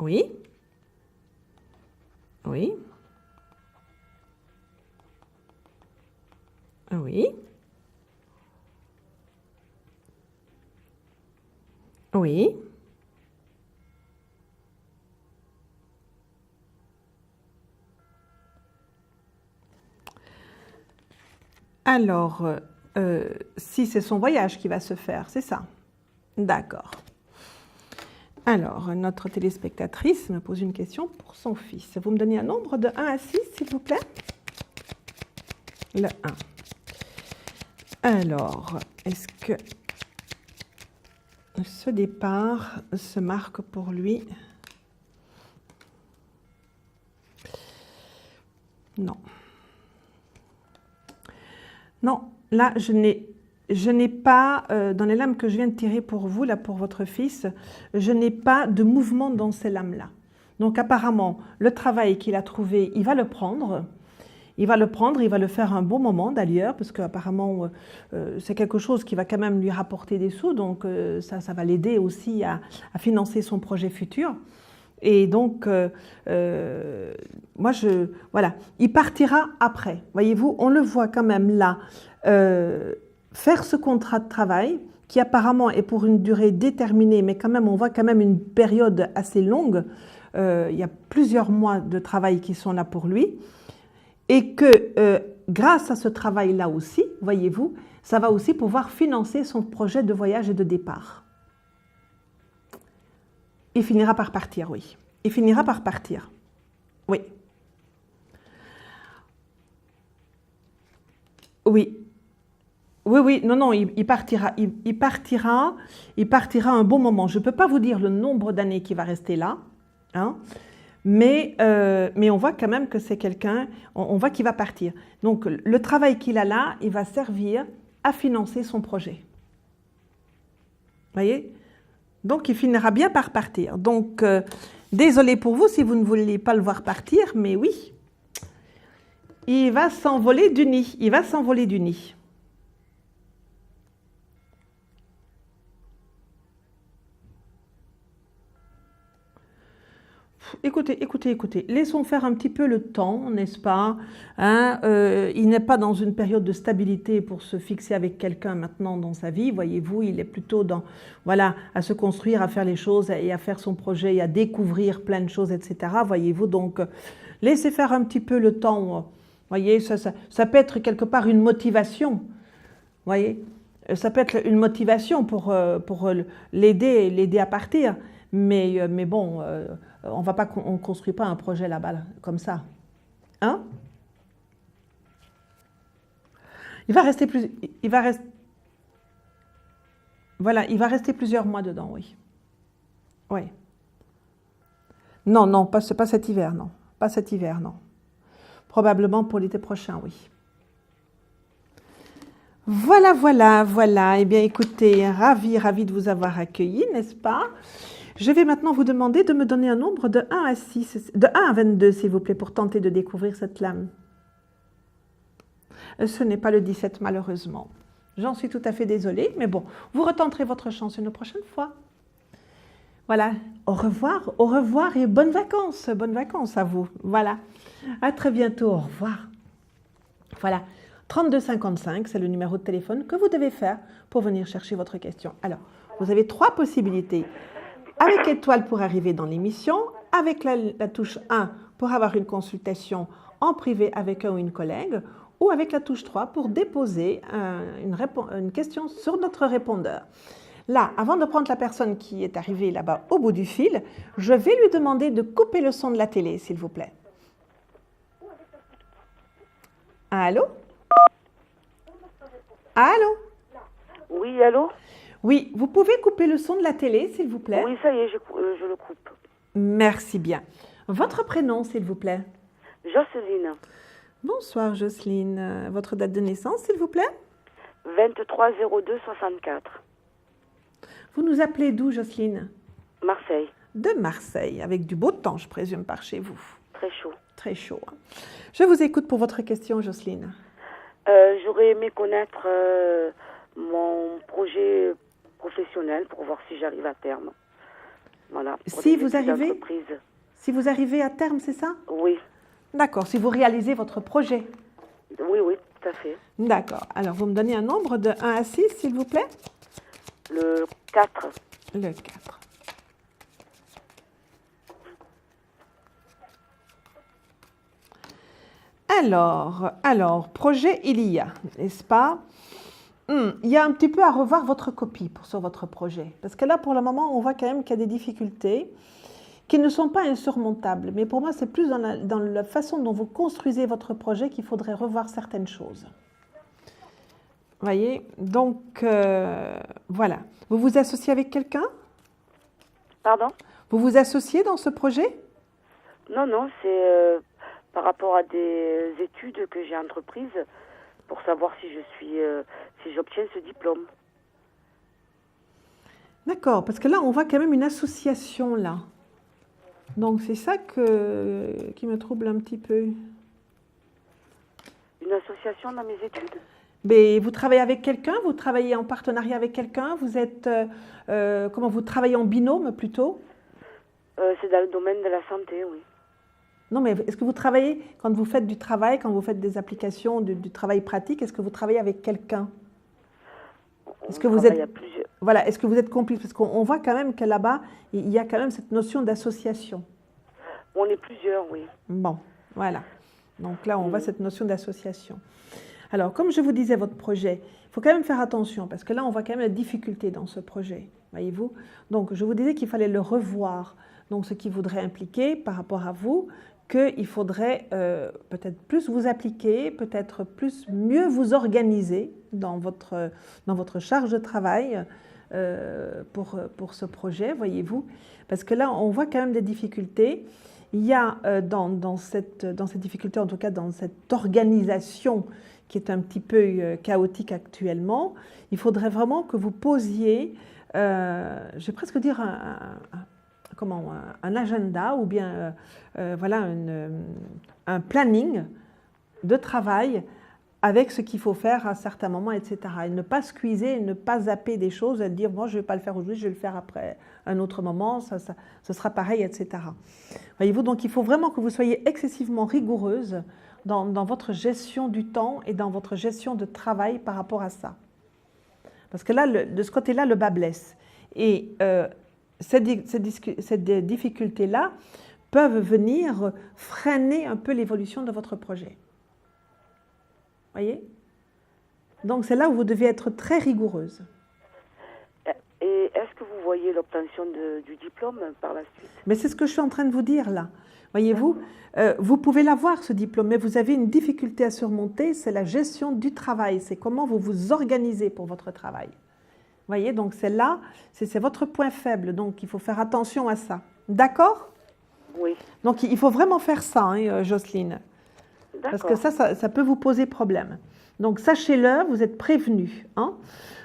Oui. Oui. Oui. Oui. Alors, si c'est son voyage qui va se faire, c'est ça? D'accord. Alors, notre téléspectatrice me pose une question pour son fils. Vous me donnez un nombre de 1 à 6, s'il vous plaît? Le 1. Alors, est-ce que ce départ se marque pour lui? Non. Non, là, je n'ai pas, dans les lames que je viens de tirer pour vous, là, pour votre fils, je n'ai pas de mouvement dans ces lames-là. Donc, apparemment, le travail qu'il a trouvé, il va le prendre. Il va le faire un bon moment d'ailleurs, parce qu'apparemment, c'est quelque chose qui va quand même lui rapporter des sous, donc ça va l'aider aussi à financer son projet futur. Et donc, voilà, il partira après. Voyez-vous, on le voit quand même là, faire ce contrat de travail, qui apparemment est pour une durée déterminée, mais quand même, on voit quand même une période assez longue. Il y a plusieurs mois de travail qui sont là pour lui. Et que grâce à ce travail-là aussi, voyez-vous, ça va aussi pouvoir financer son projet de voyage et de départ. Il finira par partir, oui. Il finira par partir. Oui. Oui. Oui, non, il partira. Il partira un bon moment. Je ne peux pas vous dire le nombre d'années qu'il va rester là, hein. Mais on voit quand même que c'est quelqu'un, on voit qu'il va partir. Donc, le travail qu'il a là, il va servir à financer son projet. Vous voyez? Donc, il finira bien par partir. Donc, désolé pour vous si vous ne voulez pas le voir partir, mais oui, il va s'envoler du nid. Il va s'envoler du nid. Écoutez. Laissons faire un petit peu le temps, n'est-ce pas? Hein, il n'est pas dans une période de stabilité pour se fixer avec quelqu'un maintenant dans sa vie. Voyez-vous, il est plutôt dans, voilà, à se construire, à faire les choses et à faire son projet et à découvrir plein de choses, etc. Voyez-vous, donc laissez faire un petit peu le temps. Voyez, ça peut être quelque part une motivation. Voyez, ça peut être une motivation pour l'aider à partir. Mais bon, on ne construit pas un projet là-bas comme ça. Hein? Il va rester plusieurs mois dedans, oui. Oui. Non, pas cet hiver, non. Pas cet hiver, non. Probablement pour l'été prochain, oui. Voilà. Eh bien, écoutez, ravi de vous avoir accueilli, n'est-ce pas? Je vais maintenant vous demander de me donner un nombre de 1 à 6, de 1 à 22, s'il vous plaît, pour tenter de découvrir cette lame. Ce n'est pas le 17, malheureusement. J'en suis tout à fait désolée, mais bon, vous retenterez votre chance une prochaine fois. Voilà, au revoir et bonnes vacances à vous. Voilà, à très bientôt, au revoir. Voilà, 3255, c'est le numéro de téléphone que vous devez faire pour venir chercher votre question. Alors, vous avez 3 possibilités. Avec étoile pour arriver dans l'émission, avec la touche 1 pour avoir une consultation en privé avec un ou une collègue, ou avec la touche 3 pour déposer une question sur notre répondeur. Là, avant de prendre la personne qui est arrivée là-bas au bout du fil, je vais lui demander de couper le son de la télé, s'il vous plaît. Allô? Allô? Oui, allô? Oui, vous pouvez couper le son de la télé, s'il vous plaît? Oui, ça y est, je le coupe. Merci bien. Votre prénom, s'il vous plaît? Jocelyne. Bonsoir, Jocelyne. Votre date de naissance, s'il vous plaît? 23-02-64. Vous nous appelez d'où, Jocelyne? Marseille. De Marseille, avec du beau temps, je présume, par chez vous. Très chaud. Très chaud. Je vous écoute pour votre question, Jocelyne. J'aurais aimé connaître mon projet professionnel pour voir si j'arrive à terme. Voilà. Si vous arrivez à terme, c'est ça? Oui. D'accord, si vous réalisez votre projet. Oui, tout à fait. D'accord. Alors, vous me donnez un nombre de 1 à 6, s'il vous plaît? Le 4. Le 4. Alors, projet il y a, n'est-ce pas? Il y a un petit peu à revoir votre copie sur votre projet. Parce que là, pour le moment, on voit quand même qu'il y a des difficultés qui ne sont pas insurmontables. Mais pour moi, c'est plus dans la façon dont vous construisez votre projet qu'il faudrait revoir certaines choses. Voyez? Donc, voilà. Vous vous associez avec quelqu'un? Pardon? Vous vous associez dans ce projet? Non, c'est par rapport à des études que j'ai entreprises pour savoir si j'obtiens ce diplôme. D'accord, parce que là, on voit quand même une association, là. Donc, c'est ça qui me trouble un petit peu. Une association dans mes études? Mais vous travaillez avec quelqu'un? Vous travaillez en partenariat avec quelqu'un? Vous êtes, vous travaillez en binôme, plutôt? C'est dans le domaine de la santé, oui. Non, mais est-ce que vous travaillez, quand vous faites du travail, quand vous faites des applications, du travail pratique, est-ce que vous travaillez avec quelqu'un? Est-ce que vous êtes, voilà, est-ce que vous êtes complice? Parce qu'on voit quand même que là-bas, il y a quand même cette notion d'association. On est plusieurs, oui. Bon, voilà. Donc là, on voit cette notion d'association. Alors, comme je vous disais, votre projet, il faut quand même faire attention, parce que là, on voit quand même la difficulté dans ce projet, voyez-vous. Donc, je vous disais qu'il fallait le revoir. Donc, ce qui voudrait impliquer, par rapport à vous, qu'il faudrait peut-être plus vous appliquer, peut-être mieux vous organiser dans votre charge de travail pour ce projet, voyez-vous. Parce que là, on voit quand même des difficultés. Il y a dans cette difficulté, en tout cas dans cette organisation qui est un petit peu chaotique actuellement, il faudrait vraiment que vous posiez je vais presque dire un agenda ou bien voilà, un planning de travail avec ce qu'il faut faire à certains moments, etc. Et ne pas squeezer, ne pas zapper des choses, et dire, bon, je ne vais pas le faire aujourd'hui, je vais le faire après un autre moment, ce sera pareil, etc. Voyez-vous, donc il faut vraiment que vous soyez excessivement rigoureuse dans votre gestion du temps et dans votre gestion de travail par rapport à ça. Parce que là, de ce côté-là, le bas blesse. Et ces difficultés-là peuvent venir freiner un peu l'évolution de votre projet. Voyez? Donc c'est là où vous devez être très rigoureuse. Et est-ce que vous voyez l'obtention du diplôme par la suite? Mais c'est ce que je suis en train de vous dire là. Voyez-vous, vous pouvez l'avoir ce diplôme, mais vous avez une difficulté à surmonter, c'est la gestion du travail, c'est comment vous vous organisez pour votre travail. Voyez, donc c'est là, c'est votre point faible, donc il faut faire attention à ça. D'accord? Oui. Donc il faut vraiment faire ça, hein, Jocelyne. Parce que ça peut vous poser problème. Donc, sachez-le, vous êtes prévenus. Hein?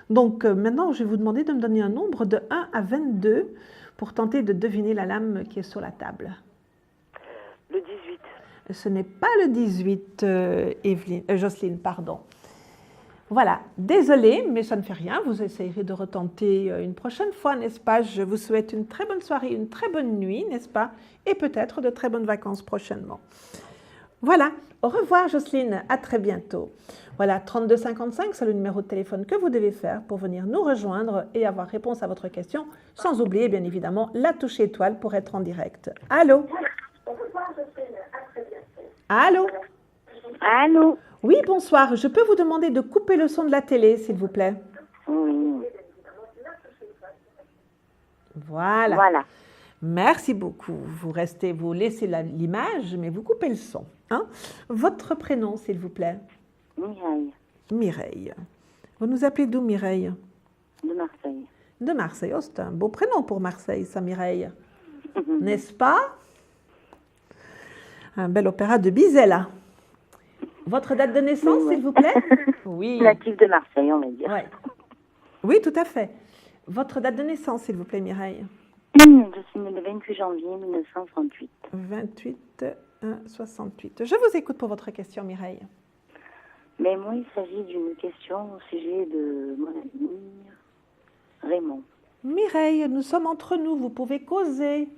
Donc, maintenant, je vais vous demander de me donner un nombre de 1 à 22 pour tenter de deviner la lame qui est sur la table. Le 18. Ce n'est pas le 18, Jocelyne, pardon. Voilà, désolée, mais ça ne fait rien. Vous essayerez de retenter une prochaine fois, n'est-ce pas? Je vous souhaite une très bonne soirée, une très bonne nuit, n'est-ce pas? Et peut-être de très bonnes vacances prochainement. Voilà, au revoir Jocelyne, à très bientôt. Voilà, 3255, c'est le numéro de téléphone que vous devez faire pour venir nous rejoindre et avoir réponse à votre question, sans oublier bien évidemment la touche étoile pour être en direct. Allô? Au revoir Jocelyne, à très bientôt. Allô? Allô? Oui, bonsoir, je peux vous demander de couper le son de la télé, s'il vous plaît? Oui. Voilà. Voilà. Merci beaucoup. Vous laissez l'image, mais vous coupez le son. Hein? Votre prénom, s'il vous plaît? Mireille. Mireille. Vous nous appelez d'où, Mireille? De Marseille. De Marseille. Oh, c'est un beau prénom pour Marseille, ça, Mireille. N'est-ce pas? Un bel opéra de Bizet, là. Votre date de naissance, Oui, s'il vous plaît? Oui. Natif de Marseille, on va dire. Ouais. Oui, tout à fait. Votre date de naissance, s'il vous plaît, Mireille? Je suis née le 28 janvier 1938. 28 68. Je vous écoute pour votre question, Mireille. Mais moi, il s'agit d'une question au sujet de mon ami Raymond. Mireille, nous sommes entre nous, vous pouvez causer,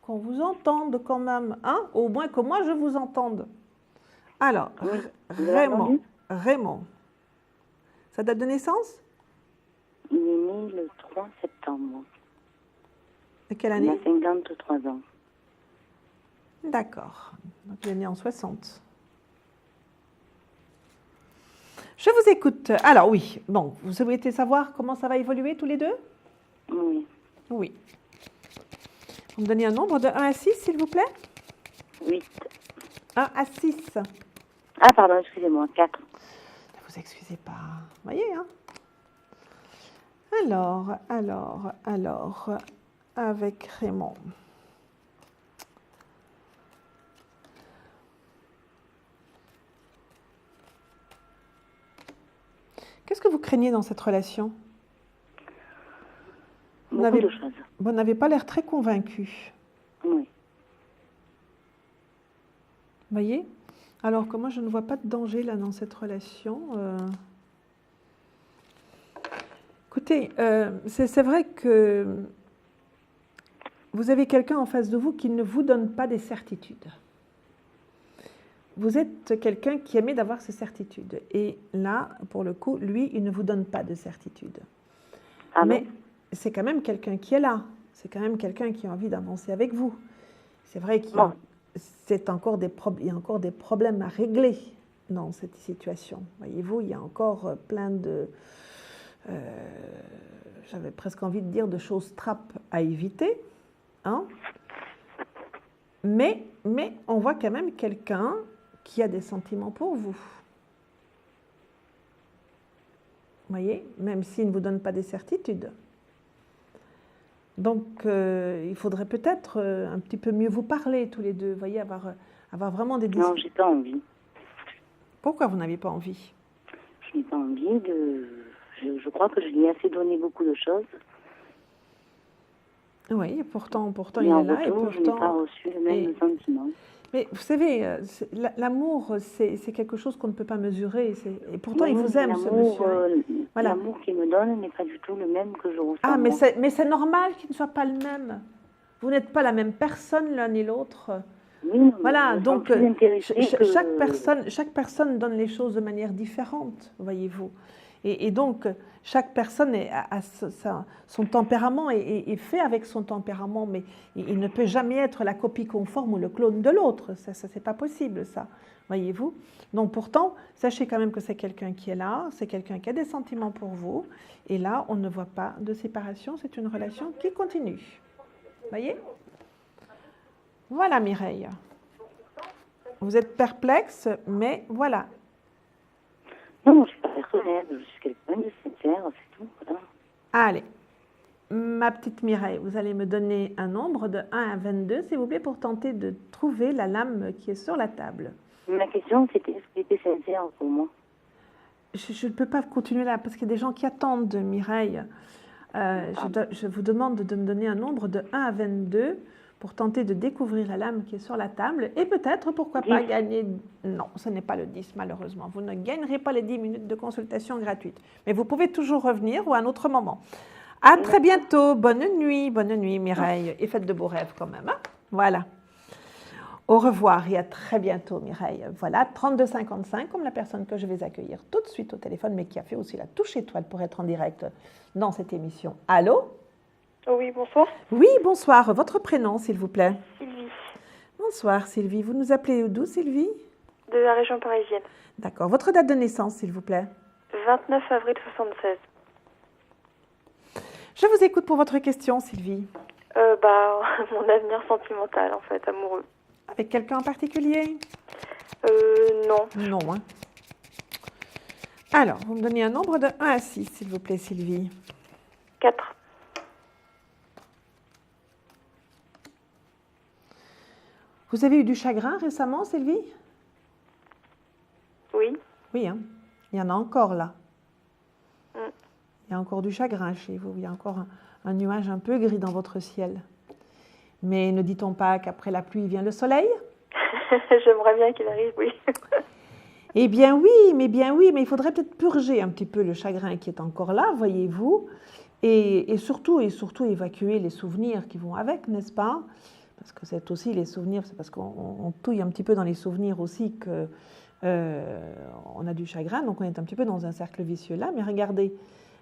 qu'on vous entende quand même, hein? Au moins que moi je vous entende. Alors, Oui, Raymond, sa date de naissance? Il est né le 3 septembre. De quelle année? Il a 53 ans. D'accord. Donc, il est né en 60. Je vous écoute. Alors oui, bon, vous souhaitez savoir comment ça va évoluer tous les deux? Oui. Oui. Vous me donnez un nombre de 1 à 6, s'il vous plaît? 8. 1 à 6. Ah, pardon, excusez-moi, 4. Ne vous excusez pas. Vous voyez, hein? Alors, avec Raymond. Qu'est-ce que vous craignez dans cette relation? Beaucoup de choses. Vous n'avez pas l'air très convaincu. Oui. Vous voyez? Alors que moi, je ne vois pas de danger là dans cette relation. Écoutez, c'est vrai que vous avez quelqu'un en face de vous qui ne vous donne pas des certitudes. Vous êtes quelqu'un qui aimait d'avoir ces certitudes. Et là, pour le coup, lui, il ne vous donne pas de certitudes. Ah mais bon? c'est quand même quelqu'un qui est là. C'est quand même quelqu'un qui a envie d'avancer avec vous. C'est vrai qu'il y a, il y a encore des problèmes à régler dans cette situation. Voyez-vous, il y a encore plein de... j'avais presque envie de dire de choses trappes à éviter. Hein? Mais on voit quand même quelqu'un qui a des sentiments pour vous. Vous voyez, même s'il ne vous donne pas des certitudes. Donc, il faudrait peut-être un petit peu mieux vous parler tous les deux, vous voyez, avoir vraiment des discussions. Non, j'ai pas envie. Pourquoi vous n'avez pas envie? Je n'ai pas envie de... Je crois que je lui ai assez donné beaucoup de choses. Oui, et pourtant il Mais est en là. Et retour, je n'ai pas pourtant, reçu le même et- sentiment. mais vous savez, l'amour, c'est quelque chose qu'on ne peut pas mesurer. Et pourtant, il Oui, vous mais aime, ce monsieur. Hein. Voilà. L'amour qu'il me donne n'est pas du tout le même que je ressens. Ah, moi. mais c'est normal qu'il ne soit pas le même. Vous n'êtes pas la même personne l'un et l'autre. Oui, non, mais Voilà, je me donc sens plus intéressée que- chaque personne donne les choses de manière différente, voyez-vous. Et donc, chaque personne a son tempérament et fait avec son tempérament, mais il ne peut jamais être la copie conforme ou le clone de l'autre. Ça c'est pas possible, ça, voyez-vous. Donc, pourtant, sachez quand même que c'est quelqu'un qui est là, c'est quelqu'un qui a des sentiments pour vous, et là, on ne voit pas de séparation, c'est une relation qui continue. Voyez ? Voilà, Mireille. Vous êtes perplexe, mais voilà. Non, je ne suis pas personnelle, je suis quelqu'un de sincère, c'est tout. Voilà. Allez, ma petite Mireille, vous allez me donner un nombre de 1 à 22, s'il vous plaît, pour tenter de trouver la lame qui est sur la table. Ma question, c'était est-ce qu'il était sincère pour moi? Je ne peux pas continuer là, parce qu'il y a des gens qui attendent, Mireille. Je vous demande de me donner un nombre de 1 à 22 pour tenter de découvrir la lame qui est sur la table et peut-être, pourquoi pas, gagner... Non, ce n'est pas le 10, malheureusement. Vous ne gagnerez pas les 10 minutes de consultation gratuite. Mais vous pouvez toujours revenir ou à un autre moment. À très bientôt. Bonne nuit, Mireille. Et faites de beaux rêves quand même. Hein, voilà. Au revoir et à très bientôt, Mireille. Voilà, 3255, comme la personne que je vais accueillir tout de suite au téléphone, mais qui a fait aussi la touche étoile pour être en direct dans cette émission. Allô? Oui, bonsoir. Oui, bonsoir. Votre prénom, s'il vous plaît? Sylvie, Bonsoir, Sylvie. Vous nous appelez d'où, Sylvie? de la région parisienne. D'accord. Votre date de naissance, s'il vous plaît? 29 avril 76. Je vous écoute pour votre question, Sylvie. Mon avenir sentimental, en fait, amoureux. Avec quelqu'un en particulier? Non. Non, hein. Alors, vous me donnez un nombre de 1 à 6, s'il vous plaît, Sylvie. 4. Vous avez eu du chagrin récemment, Sylvie? Oui. Oui, hein. Il y en a encore là. Mm. Il y a encore du chagrin chez vous. Il y a encore un nuage un peu gris dans votre ciel. Mais ne dit-on pas qu'après la pluie vient le soleil? J'aimerais bien qu'il arrive, oui. Eh bien oui, mais il faudrait peut-être purger un petit peu le chagrin qui est encore là, voyez-vous, et surtout évacuer les souvenirs qui vont avec, n'est-ce pas? Parce que c'est aussi les souvenirs, c'est parce qu'on touille un petit peu dans les souvenirs aussi que on a du chagrin, donc on est un petit peu dans un cercle vicieux là. Mais regardez,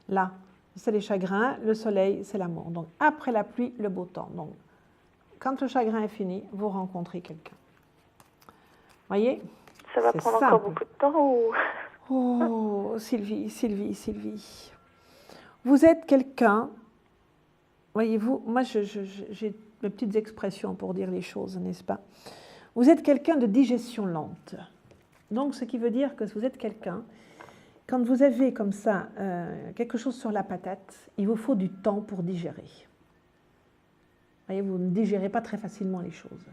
là, c'est les chagrins, le soleil, c'est l'amour. Donc après la pluie, le beau temps. Donc quand le chagrin est fini, vous rencontrez quelqu'un. Voyez? Ça va C'est prendre simple. encore beaucoup de temps ou... Oh, Sylvie. Vous êtes quelqu'un, voyez-vous, moi j'ai mes petites expressions pour dire les choses, n'est-ce pas? Vous êtes quelqu'un de digestion lente. Donc, ce qui veut dire que vous êtes quelqu'un, quand vous avez comme ça quelque chose sur la patate, il vous faut du temps pour digérer. Voyez, vous ne digérez pas très facilement les choses.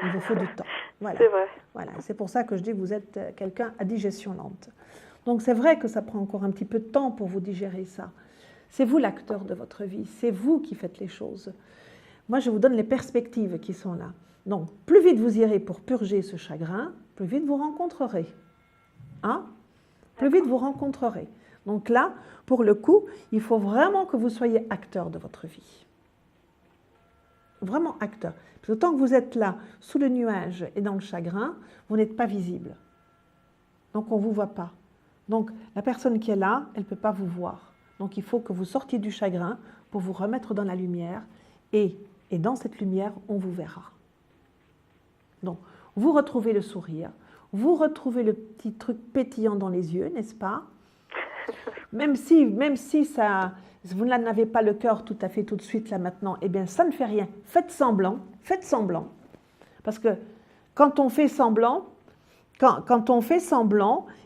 Il vous faut du temps. Voilà. C'est vrai. Voilà, c'est pour ça que je dis que vous êtes quelqu'un à digestion lente. Donc c'est vrai que ça prend encore un petit peu de temps pour vous digérer ça. C'est vous l'acteur de votre vie, c'est vous qui faites les choses. Moi, je vous donne les perspectives qui sont là. Donc, plus vite vous irez pour purger ce chagrin, plus vite vous rencontrerez. Hein? Plus vite vous rencontrerez. Donc là, pour le coup, il faut vraiment que vous soyez acteur de votre vie. Vraiment acteur. Parce que tant que vous êtes là, sous le nuage et dans le chagrin, vous n'êtes pas visible. Donc on ne vous voit pas. Donc la personne qui est là, elle ne peut pas vous voir. Donc il faut que vous sortiez du chagrin pour vous remettre dans la lumière. Et dans cette lumière, on vous verra. Donc vous retrouvez le sourire, vous retrouvez le petit truc pétillant dans les yeux, n'est-ce pas? Même si ça, vous n'avez pas le cœur tout à fait tout de suite là maintenant, eh bien ça ne fait rien. Faites semblant. Parce que quand on fait semblant,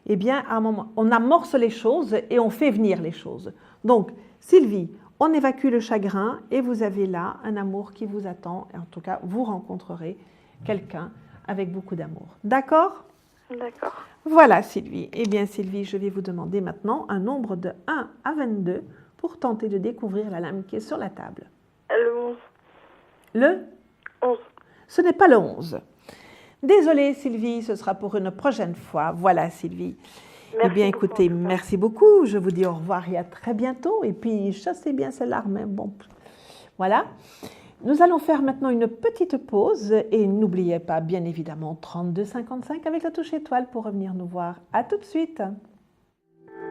eh bien à un moment, on amorce les choses et on fait venir les choses. Donc, Sylvie, on évacue le chagrin et vous avez là un amour qui vous attend. Et en tout cas, vous rencontrerez quelqu'un avec beaucoup d'amour. D'accord? D'accord. Voilà, Sylvie. Eh bien, Sylvie, je vais vous demander maintenant un nombre de 1 à 22 pour tenter de découvrir la lame qui est sur la table. Le 11. Le 11. Ce n'est pas le 11. Désolée Sylvie, ce sera pour une prochaine fois. Voilà Sylvie. Merci eh bien beaucoup, écoutez, en tout cas. merci beaucoup. Je vous dis au revoir et à très bientôt. Et puis chassez bien ces larmes. Hein. Bon, voilà. Nous allons faire maintenant une petite pause et n'oubliez pas, bien évidemment, 32,55 avec la touche étoile pour revenir nous voir. À tout de suite.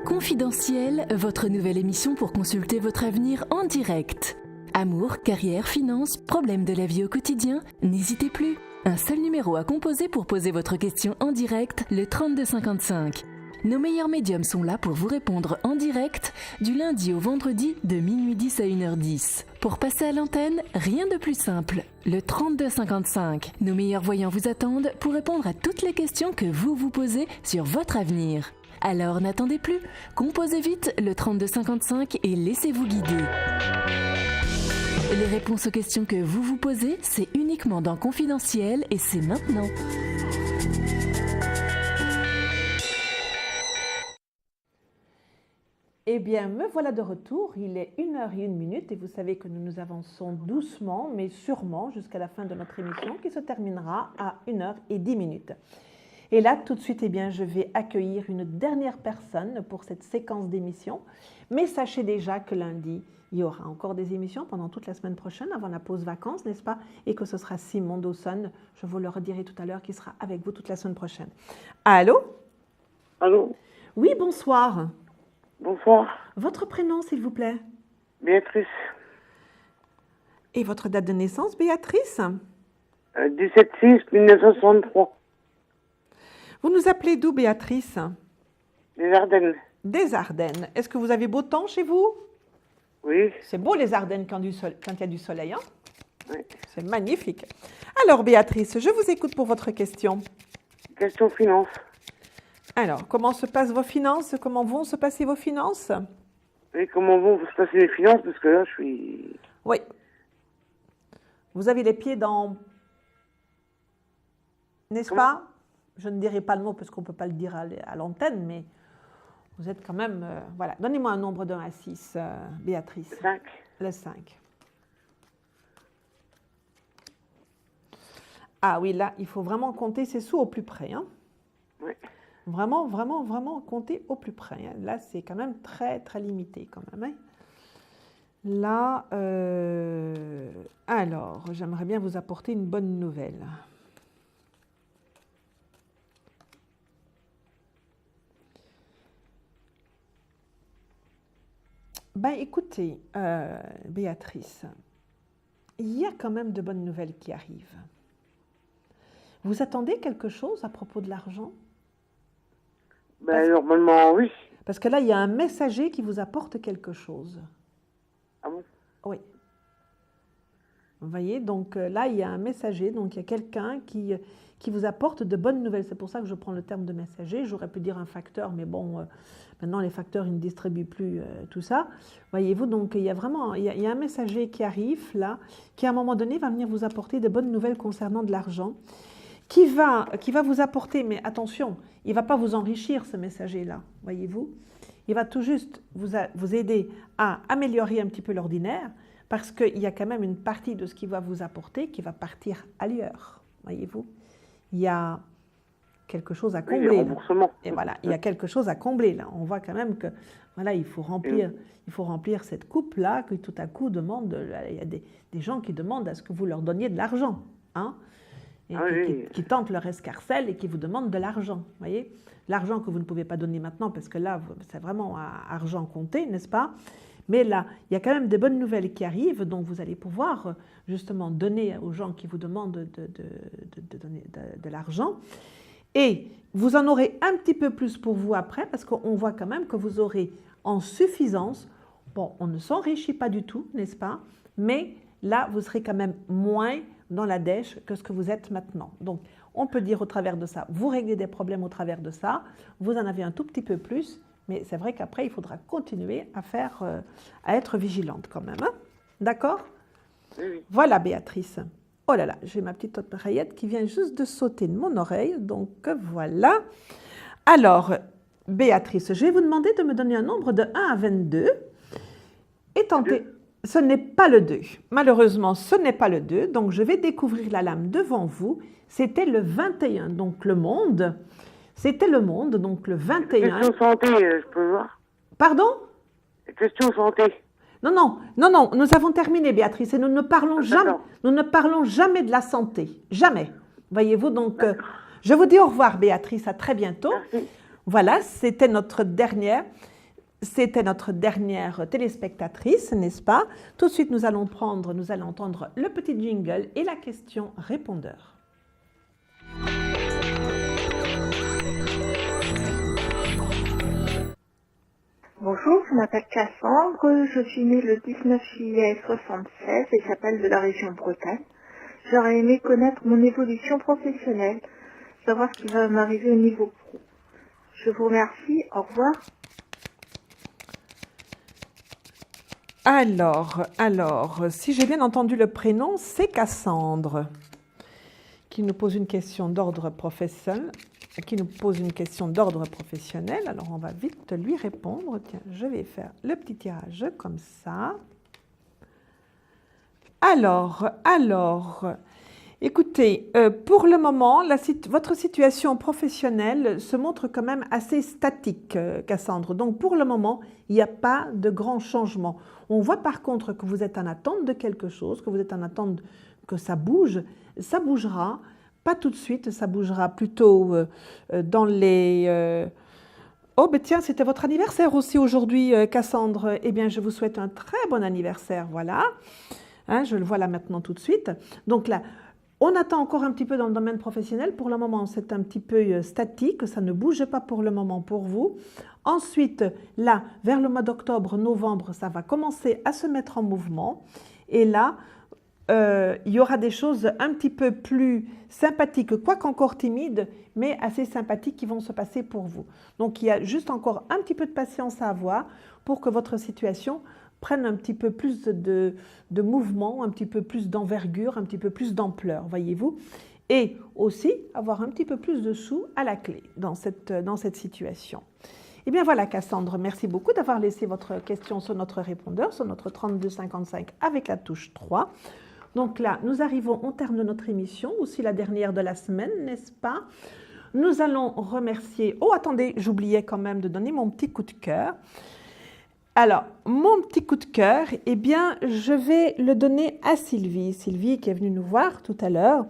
Confidentiel, votre nouvelle émission pour consulter votre avenir en direct. Amour, carrière, finances, problèmes de la vie au quotidien, n'hésitez plus. Un seul numéro à composer pour poser votre question en direct, le 3255. Nos meilleurs médiums sont là pour vous répondre en direct du lundi au vendredi de minuit 10 à 1h10. Pour passer à l'antenne, rien de plus simple. Le 3255. Nos meilleurs voyants vous attendent pour répondre à toutes les questions que vous vous posez sur votre avenir. Alors n'attendez plus, composez vite le 3255 et laissez-vous guider. Les réponses aux questions que vous vous posez, c'est uniquement dans Confidentiel et c'est maintenant. Eh bien, me voilà de retour. Il est 1h01 et vous savez que nous avançons doucement, mais sûrement jusqu'à la fin de notre émission qui se terminera à 1h10. Et là, tout de suite, eh bien, je vais accueillir une dernière personne pour cette séquence d'émissions. Mais sachez déjà que lundi, il y aura encore des émissions pendant toute la semaine prochaine, avant la pause vacances, n'est-ce pas? Et que ce sera Simon Dawson, je vous le redirai tout à l'heure, qui sera avec vous toute la semaine prochaine. Allô? Allô? Oui, bonsoir. Bonsoir. Votre prénom, s'il vous plaît? Béatrice. Et votre date de naissance, Béatrice? 17/6/1963. Vous nous appelez d'où, Béatrice? Les Ardennes. Des Ardennes. Est-ce que vous avez beau temps chez vous? Oui. C'est beau, les Ardennes, quand il y a du soleil. Hein? Oui. C'est magnifique. Alors, Béatrice, je vous écoute pour votre question. Question finance. Alors, comment se passent vos finances? Comment vont se passer vos finances? Et comment vont se passer les finances? Parce que là, je suis... Oui. Vous avez les pieds dans... N'est-ce pas? Je ne dirai pas le mot parce qu'on ne peut pas le dire à l'antenne, mais vous êtes quand même... voilà. Donnez-moi un nombre de 1 à 6, Béatrice. 5. Le 5. Ah oui, là, il faut vraiment compter ses sous au plus près. Hein? Oui. Vraiment, vraiment, vraiment compter au plus près. Hein. Là, c'est quand même très, très limité quand même. Hein. Là, alors, j'aimerais bien vous apporter une bonne nouvelle. Ben, écoutez, Béatrice, il y a quand même de bonnes nouvelles qui arrivent. Vous attendez quelque chose à propos de l'argent? Ben, normalement, oui. Parce que là, il y a un messager qui vous apporte quelque chose. Ah bon? Oui. Vous voyez, donc là, il y a un messager, donc il y a quelqu'un qui vous apporte de bonnes nouvelles. C'est pour ça que je prends le terme de messager. J'aurais pu dire un facteur, mais bon, maintenant, les facteurs, ils ne distribuent plus tout ça. Voyez-vous, donc il y a vraiment il y a un messager qui arrive là, qui à un moment donné va venir vous apporter de bonnes nouvelles concernant de l'argent, qui va vous apporter, mais attention, il ne va pas vous enrichir, ce messager-là, voyez-vous. Il va tout juste vous aider à améliorer un petit peu l'ordinaire, parce qu'il y a quand même une partie de ce qu'il va vous apporter qui va partir ailleurs, voyez-vous. Il y a quelque chose à combler. Oui, remboursement. Et voilà, il y a quelque chose à combler là. On voit quand même que voilà, il faut remplir cette coupe-là, que tout à coup demande, il y a des gens qui demandent à ce que vous leur donniez de l'argent, hein, et qui tentent leur escarcelle et qui vous demandent de l'argent, voyez. L'argent que vous ne pouvez pas donner maintenant, parce que là, c'est vraiment argent compté, n'est-ce pas? Mais là, il y a quand même des bonnes nouvelles qui arrivent, donc vous allez pouvoir justement donner aux gens qui vous demandent de donner de l'argent. Et vous en aurez un petit peu plus pour vous après, parce qu'on voit quand même que vous aurez en suffisance. Bon, on ne s'enrichit pas du tout, n'est-ce pas? Mais là, vous serez quand même moins dans la dèche que ce que vous êtes maintenant. Donc, on peut dire au travers de ça, vous réglez des problèmes au travers de ça, vous en avez un tout petit peu plus, mais c'est vrai qu'après, il faudra continuer à être vigilante quand même. Hein? D'accord? Oui. Voilà, Béatrice. Oh là là, j'ai ma petite oreillette qui vient juste de sauter de mon oreille, donc voilà. Alors, Béatrice, je vais vous demander de me donner un nombre de 1 à 22 et tenter... ce n'est pas le 2. Malheureusement, ce n'est pas le 2. Donc, je vais découvrir la lame devant vous. C'était le 21. Donc, le monde. C'était le monde. Donc, le 21. Question santé, je peux voir. Pardon? Question santé. Non. Nous avons terminé, Béatrice. Et nous ne parlons jamais de la santé. Jamais. Voyez-vous, donc, je vous dis au revoir, Béatrice. À très bientôt. Merci. Voilà, c'était notre dernière téléspectatrice, n'est-ce pas? Tout de suite, nous allons entendre le petit jingle et la question répondeur. Bonjour, je m'appelle Cassandre, je suis née le 19 juillet 76 et j'appelle de la région Bretagne. J'aurais aimé connaître mon évolution professionnelle, savoir ce qui va m'arriver au niveau pro. Je vous remercie, au revoir. Alors, si j'ai bien entendu le prénom, c'est Cassandre qui nous pose une question d'ordre professionnel. Alors, on va vite lui répondre. Tiens, je vais faire le petit tirage comme ça. Alors, écoutez, pour le moment, votre situation professionnelle se montre quand même assez statique, Cassandre. Donc, pour le moment, il n'y a pas de grands changements. On voit par contre que vous êtes en attente de quelque chose, que vous êtes en attente que ça bouge. Ça bougera, pas tout de suite, ça bougera plutôt dans les... Oh, ben tiens, c'était votre anniversaire aussi aujourd'hui, Cassandre. Eh bien, je vous souhaite un très bon anniversaire, voilà. Hein, je le vois là maintenant tout de suite. Donc là, on attend encore un petit peu dans le domaine professionnel. Pour le moment, c'est un petit peu statique. Ça ne bouge pas pour le moment pour vous. Ensuite, là, vers le mois d'octobre, novembre, ça va commencer à se mettre en mouvement. Et là, il y aura des choses un petit peu plus sympathiques, quoique encore timides, mais assez sympathiques qui vont se passer pour vous. Donc, il y a juste encore un petit peu de patience à avoir pour que votre situation prenne un petit peu plus de mouvement, un petit peu plus d'envergure, un petit peu plus d'ampleur, voyez-vous. Et aussi avoir un petit peu plus de sous à la clé dans cette situation. Eh bien voilà, Cassandre, merci beaucoup d'avoir laissé votre question sur notre répondeur, sur notre 3255 avec la touche 3. Donc là, nous arrivons au terme de notre émission, aussi la dernière de la semaine, n'est-ce pas? Nous allons remercier... Oh, attendez, j'oubliais quand même de donner mon petit coup de cœur. Alors, mon petit coup de cœur, eh bien, je vais le donner à Sylvie. Sylvie qui est venue nous voir tout à l'heure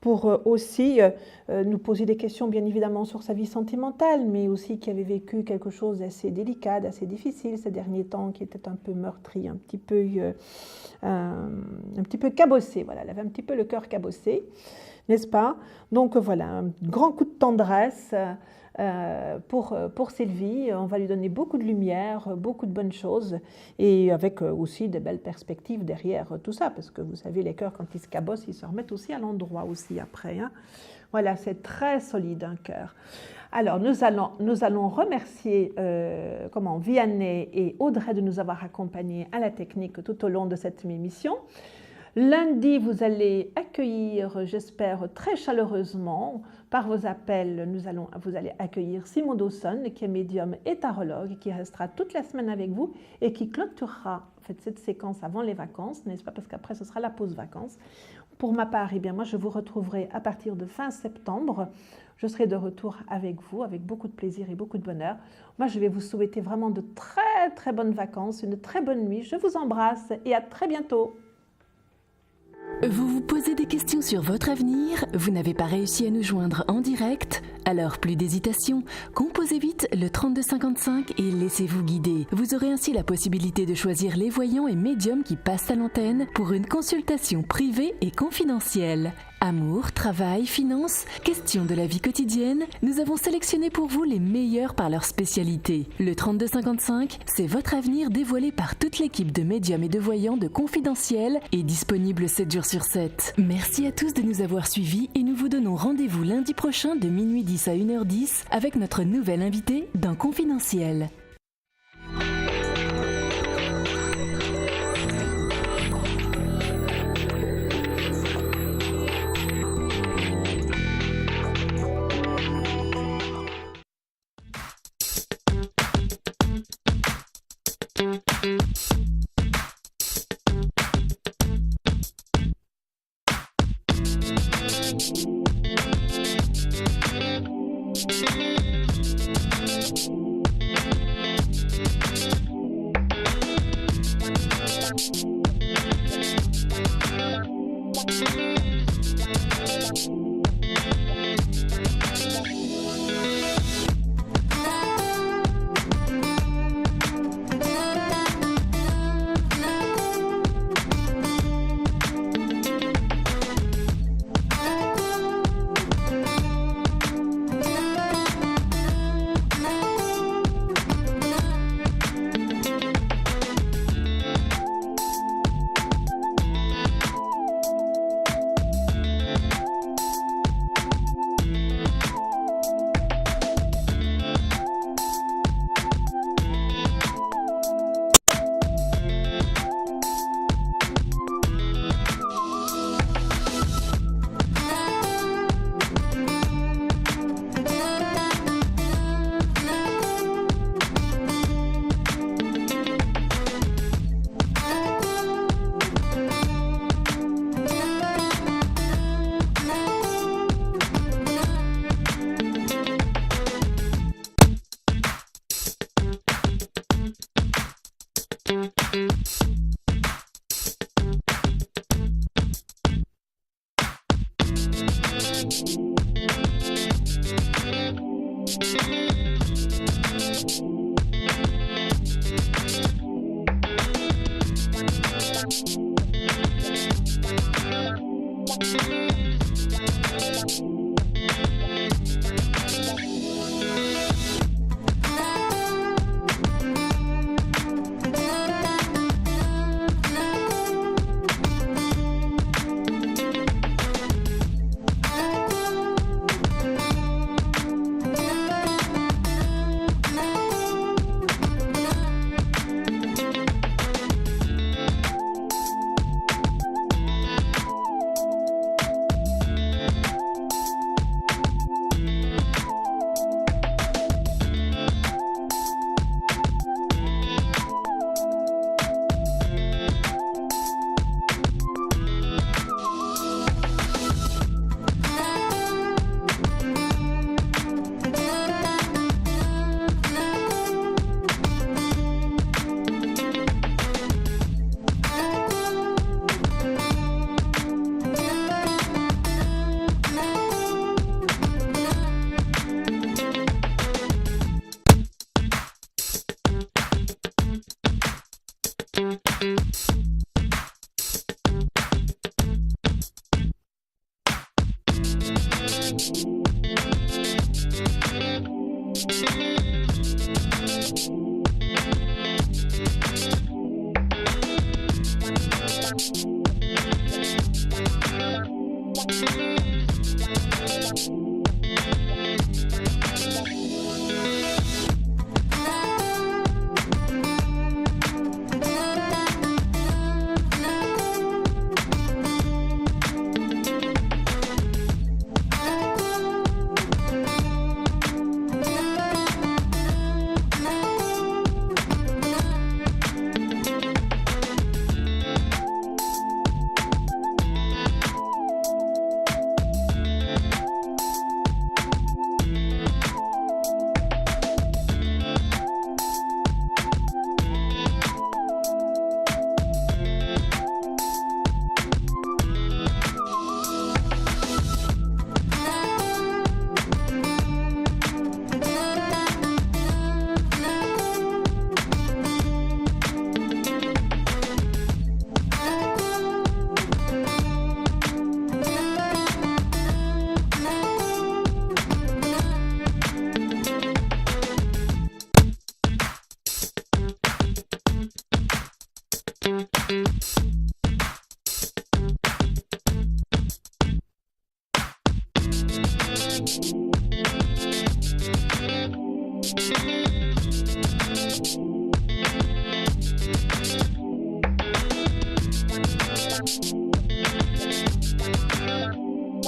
pour aussi nous poser des questions, bien évidemment, sur sa vie sentimentale, mais aussi qui avait vécu quelque chose d'assez délicat, d'assez difficile ces derniers temps, qui était un peu meurtri, un petit peu cabossé. Voilà, elle avait un petit peu le cœur cabossé, n'est-ce pas? Donc voilà, un grand coup de tendresse pour Sylvie. On va lui donner beaucoup de lumière, beaucoup de bonnes choses et avec aussi de belles perspectives derrière tout ça, parce que vous savez, les cœurs, quand ils se cabossent, ils se remettent aussi à l'endroit aussi après. Hein. Voilà, c'est très solide un cœur. Alors, nous allons remercier Vianney et Audrey de nous avoir accompagnés à la technique tout au long de cette émission. Lundi, vous allez accueillir, j'espère très chaleureusement, par vos appels, vous allez accueillir Simon Dawson, qui est médium et tarologue, qui restera toute la semaine avec vous et qui clôturera en fait, cette séquence avant les vacances, n'est-ce pas? Parce qu'après, ce sera la pause vacances. Pour ma part, eh bien, moi, je vous retrouverai à partir de fin septembre. Je serai de retour avec vous, avec beaucoup de plaisir et beaucoup de bonheur. Moi, je vais vous souhaiter vraiment de très, très bonnes vacances, une très bonne nuit. Je vous embrasse et à très bientôt. Vous vous posez des questions sur votre avenir? Vous n'avez pas réussi à nous joindre en direct? Alors plus d'hésitation, composez vite le 3255 et laissez-vous guider. Vous aurez ainsi la possibilité de choisir les voyants et médiums qui passent à l'antenne pour une consultation privée et confidentielle. Amour, travail, finances, questions de la vie quotidienne, nous avons sélectionné pour vous les meilleurs par leur spécialité. Le 3255, c'est votre avenir dévoilé par toute l'équipe de médiums et de voyants de Confidentiel et disponible 7 jours sur 7. Merci à tous de nous avoir suivis et nous vous donnons rendez-vous lundi prochain de minuit 10 à 1h10 avec notre nouvelle invitée dans Confidentiel.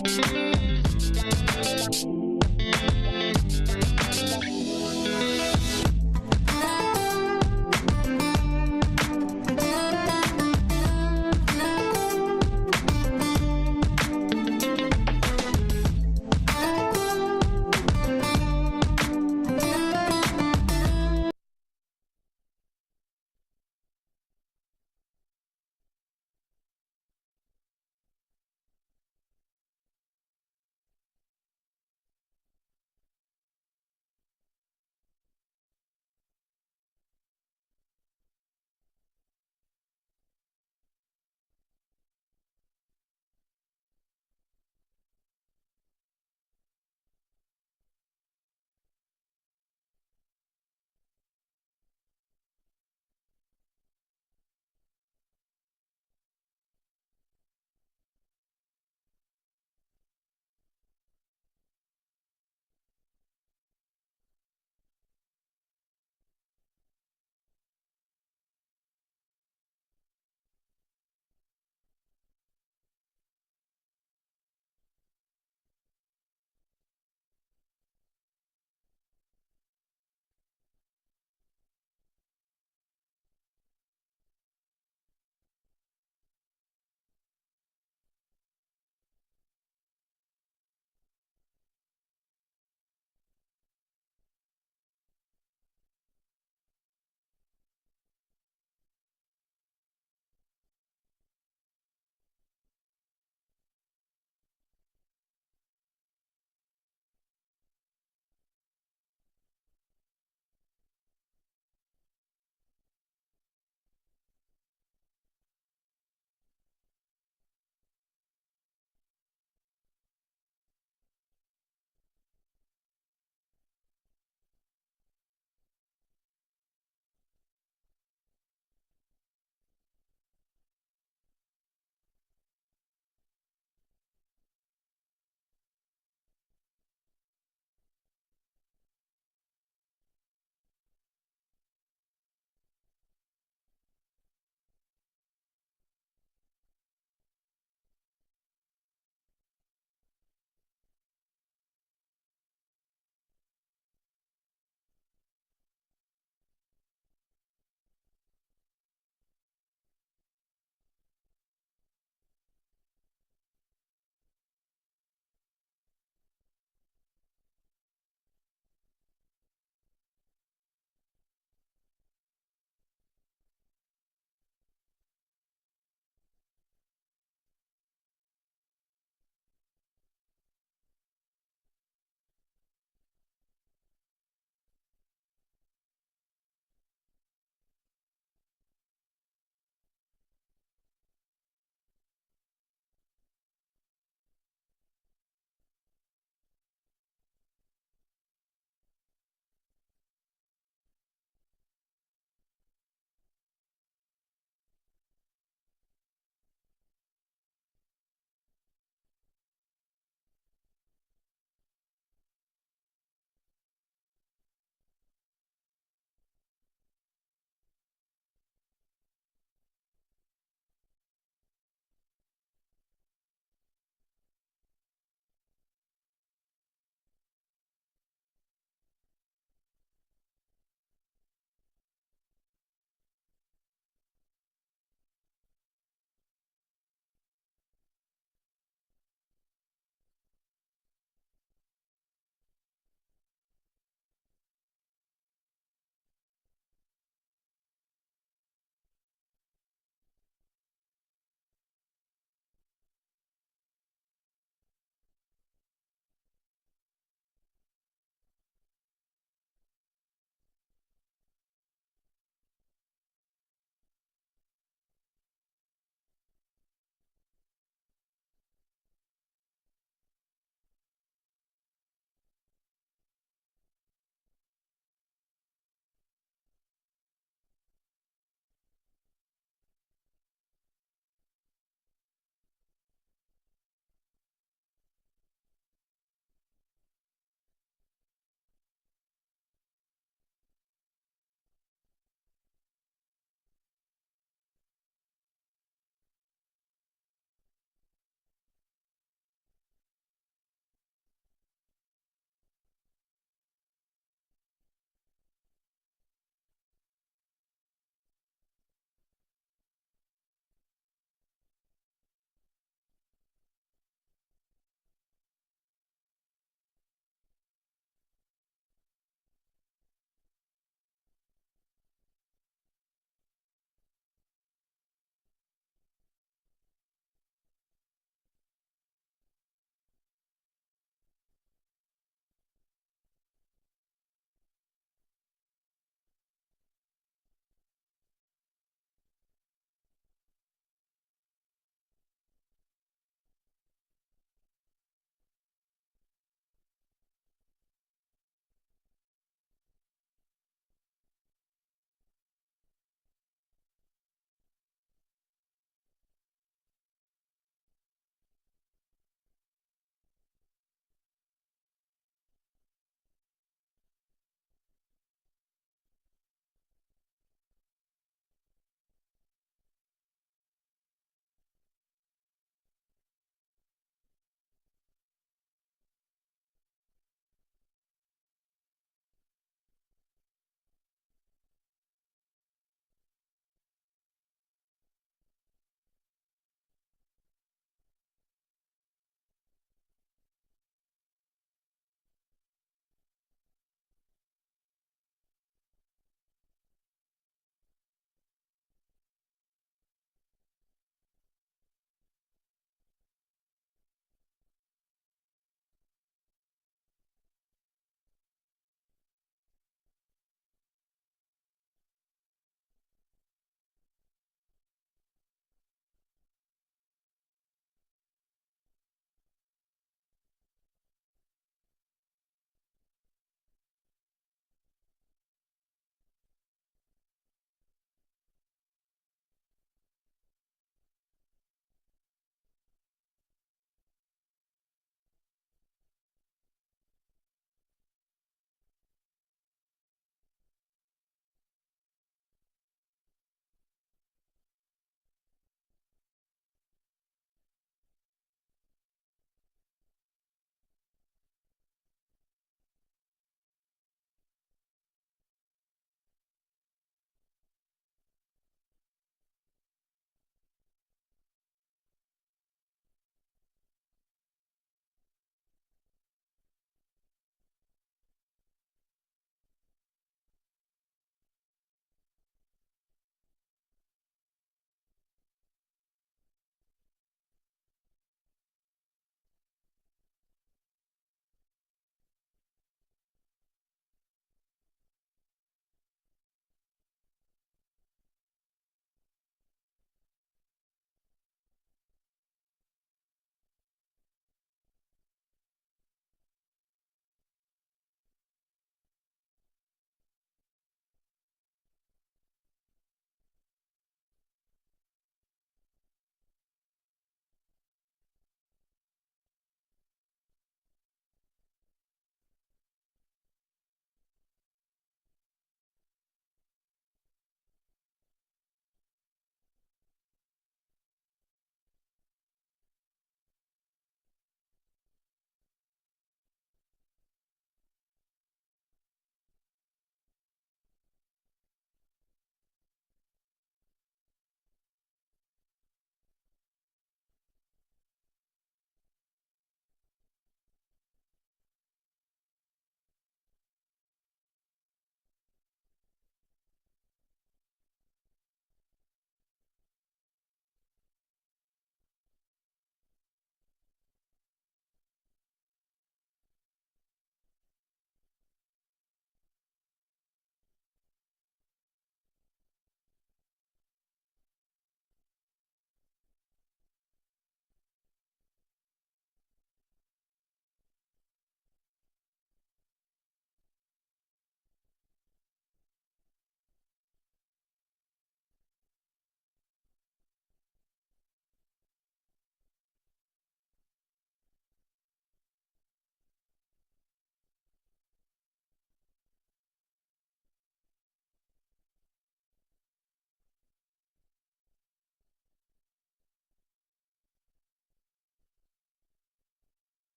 Thank you.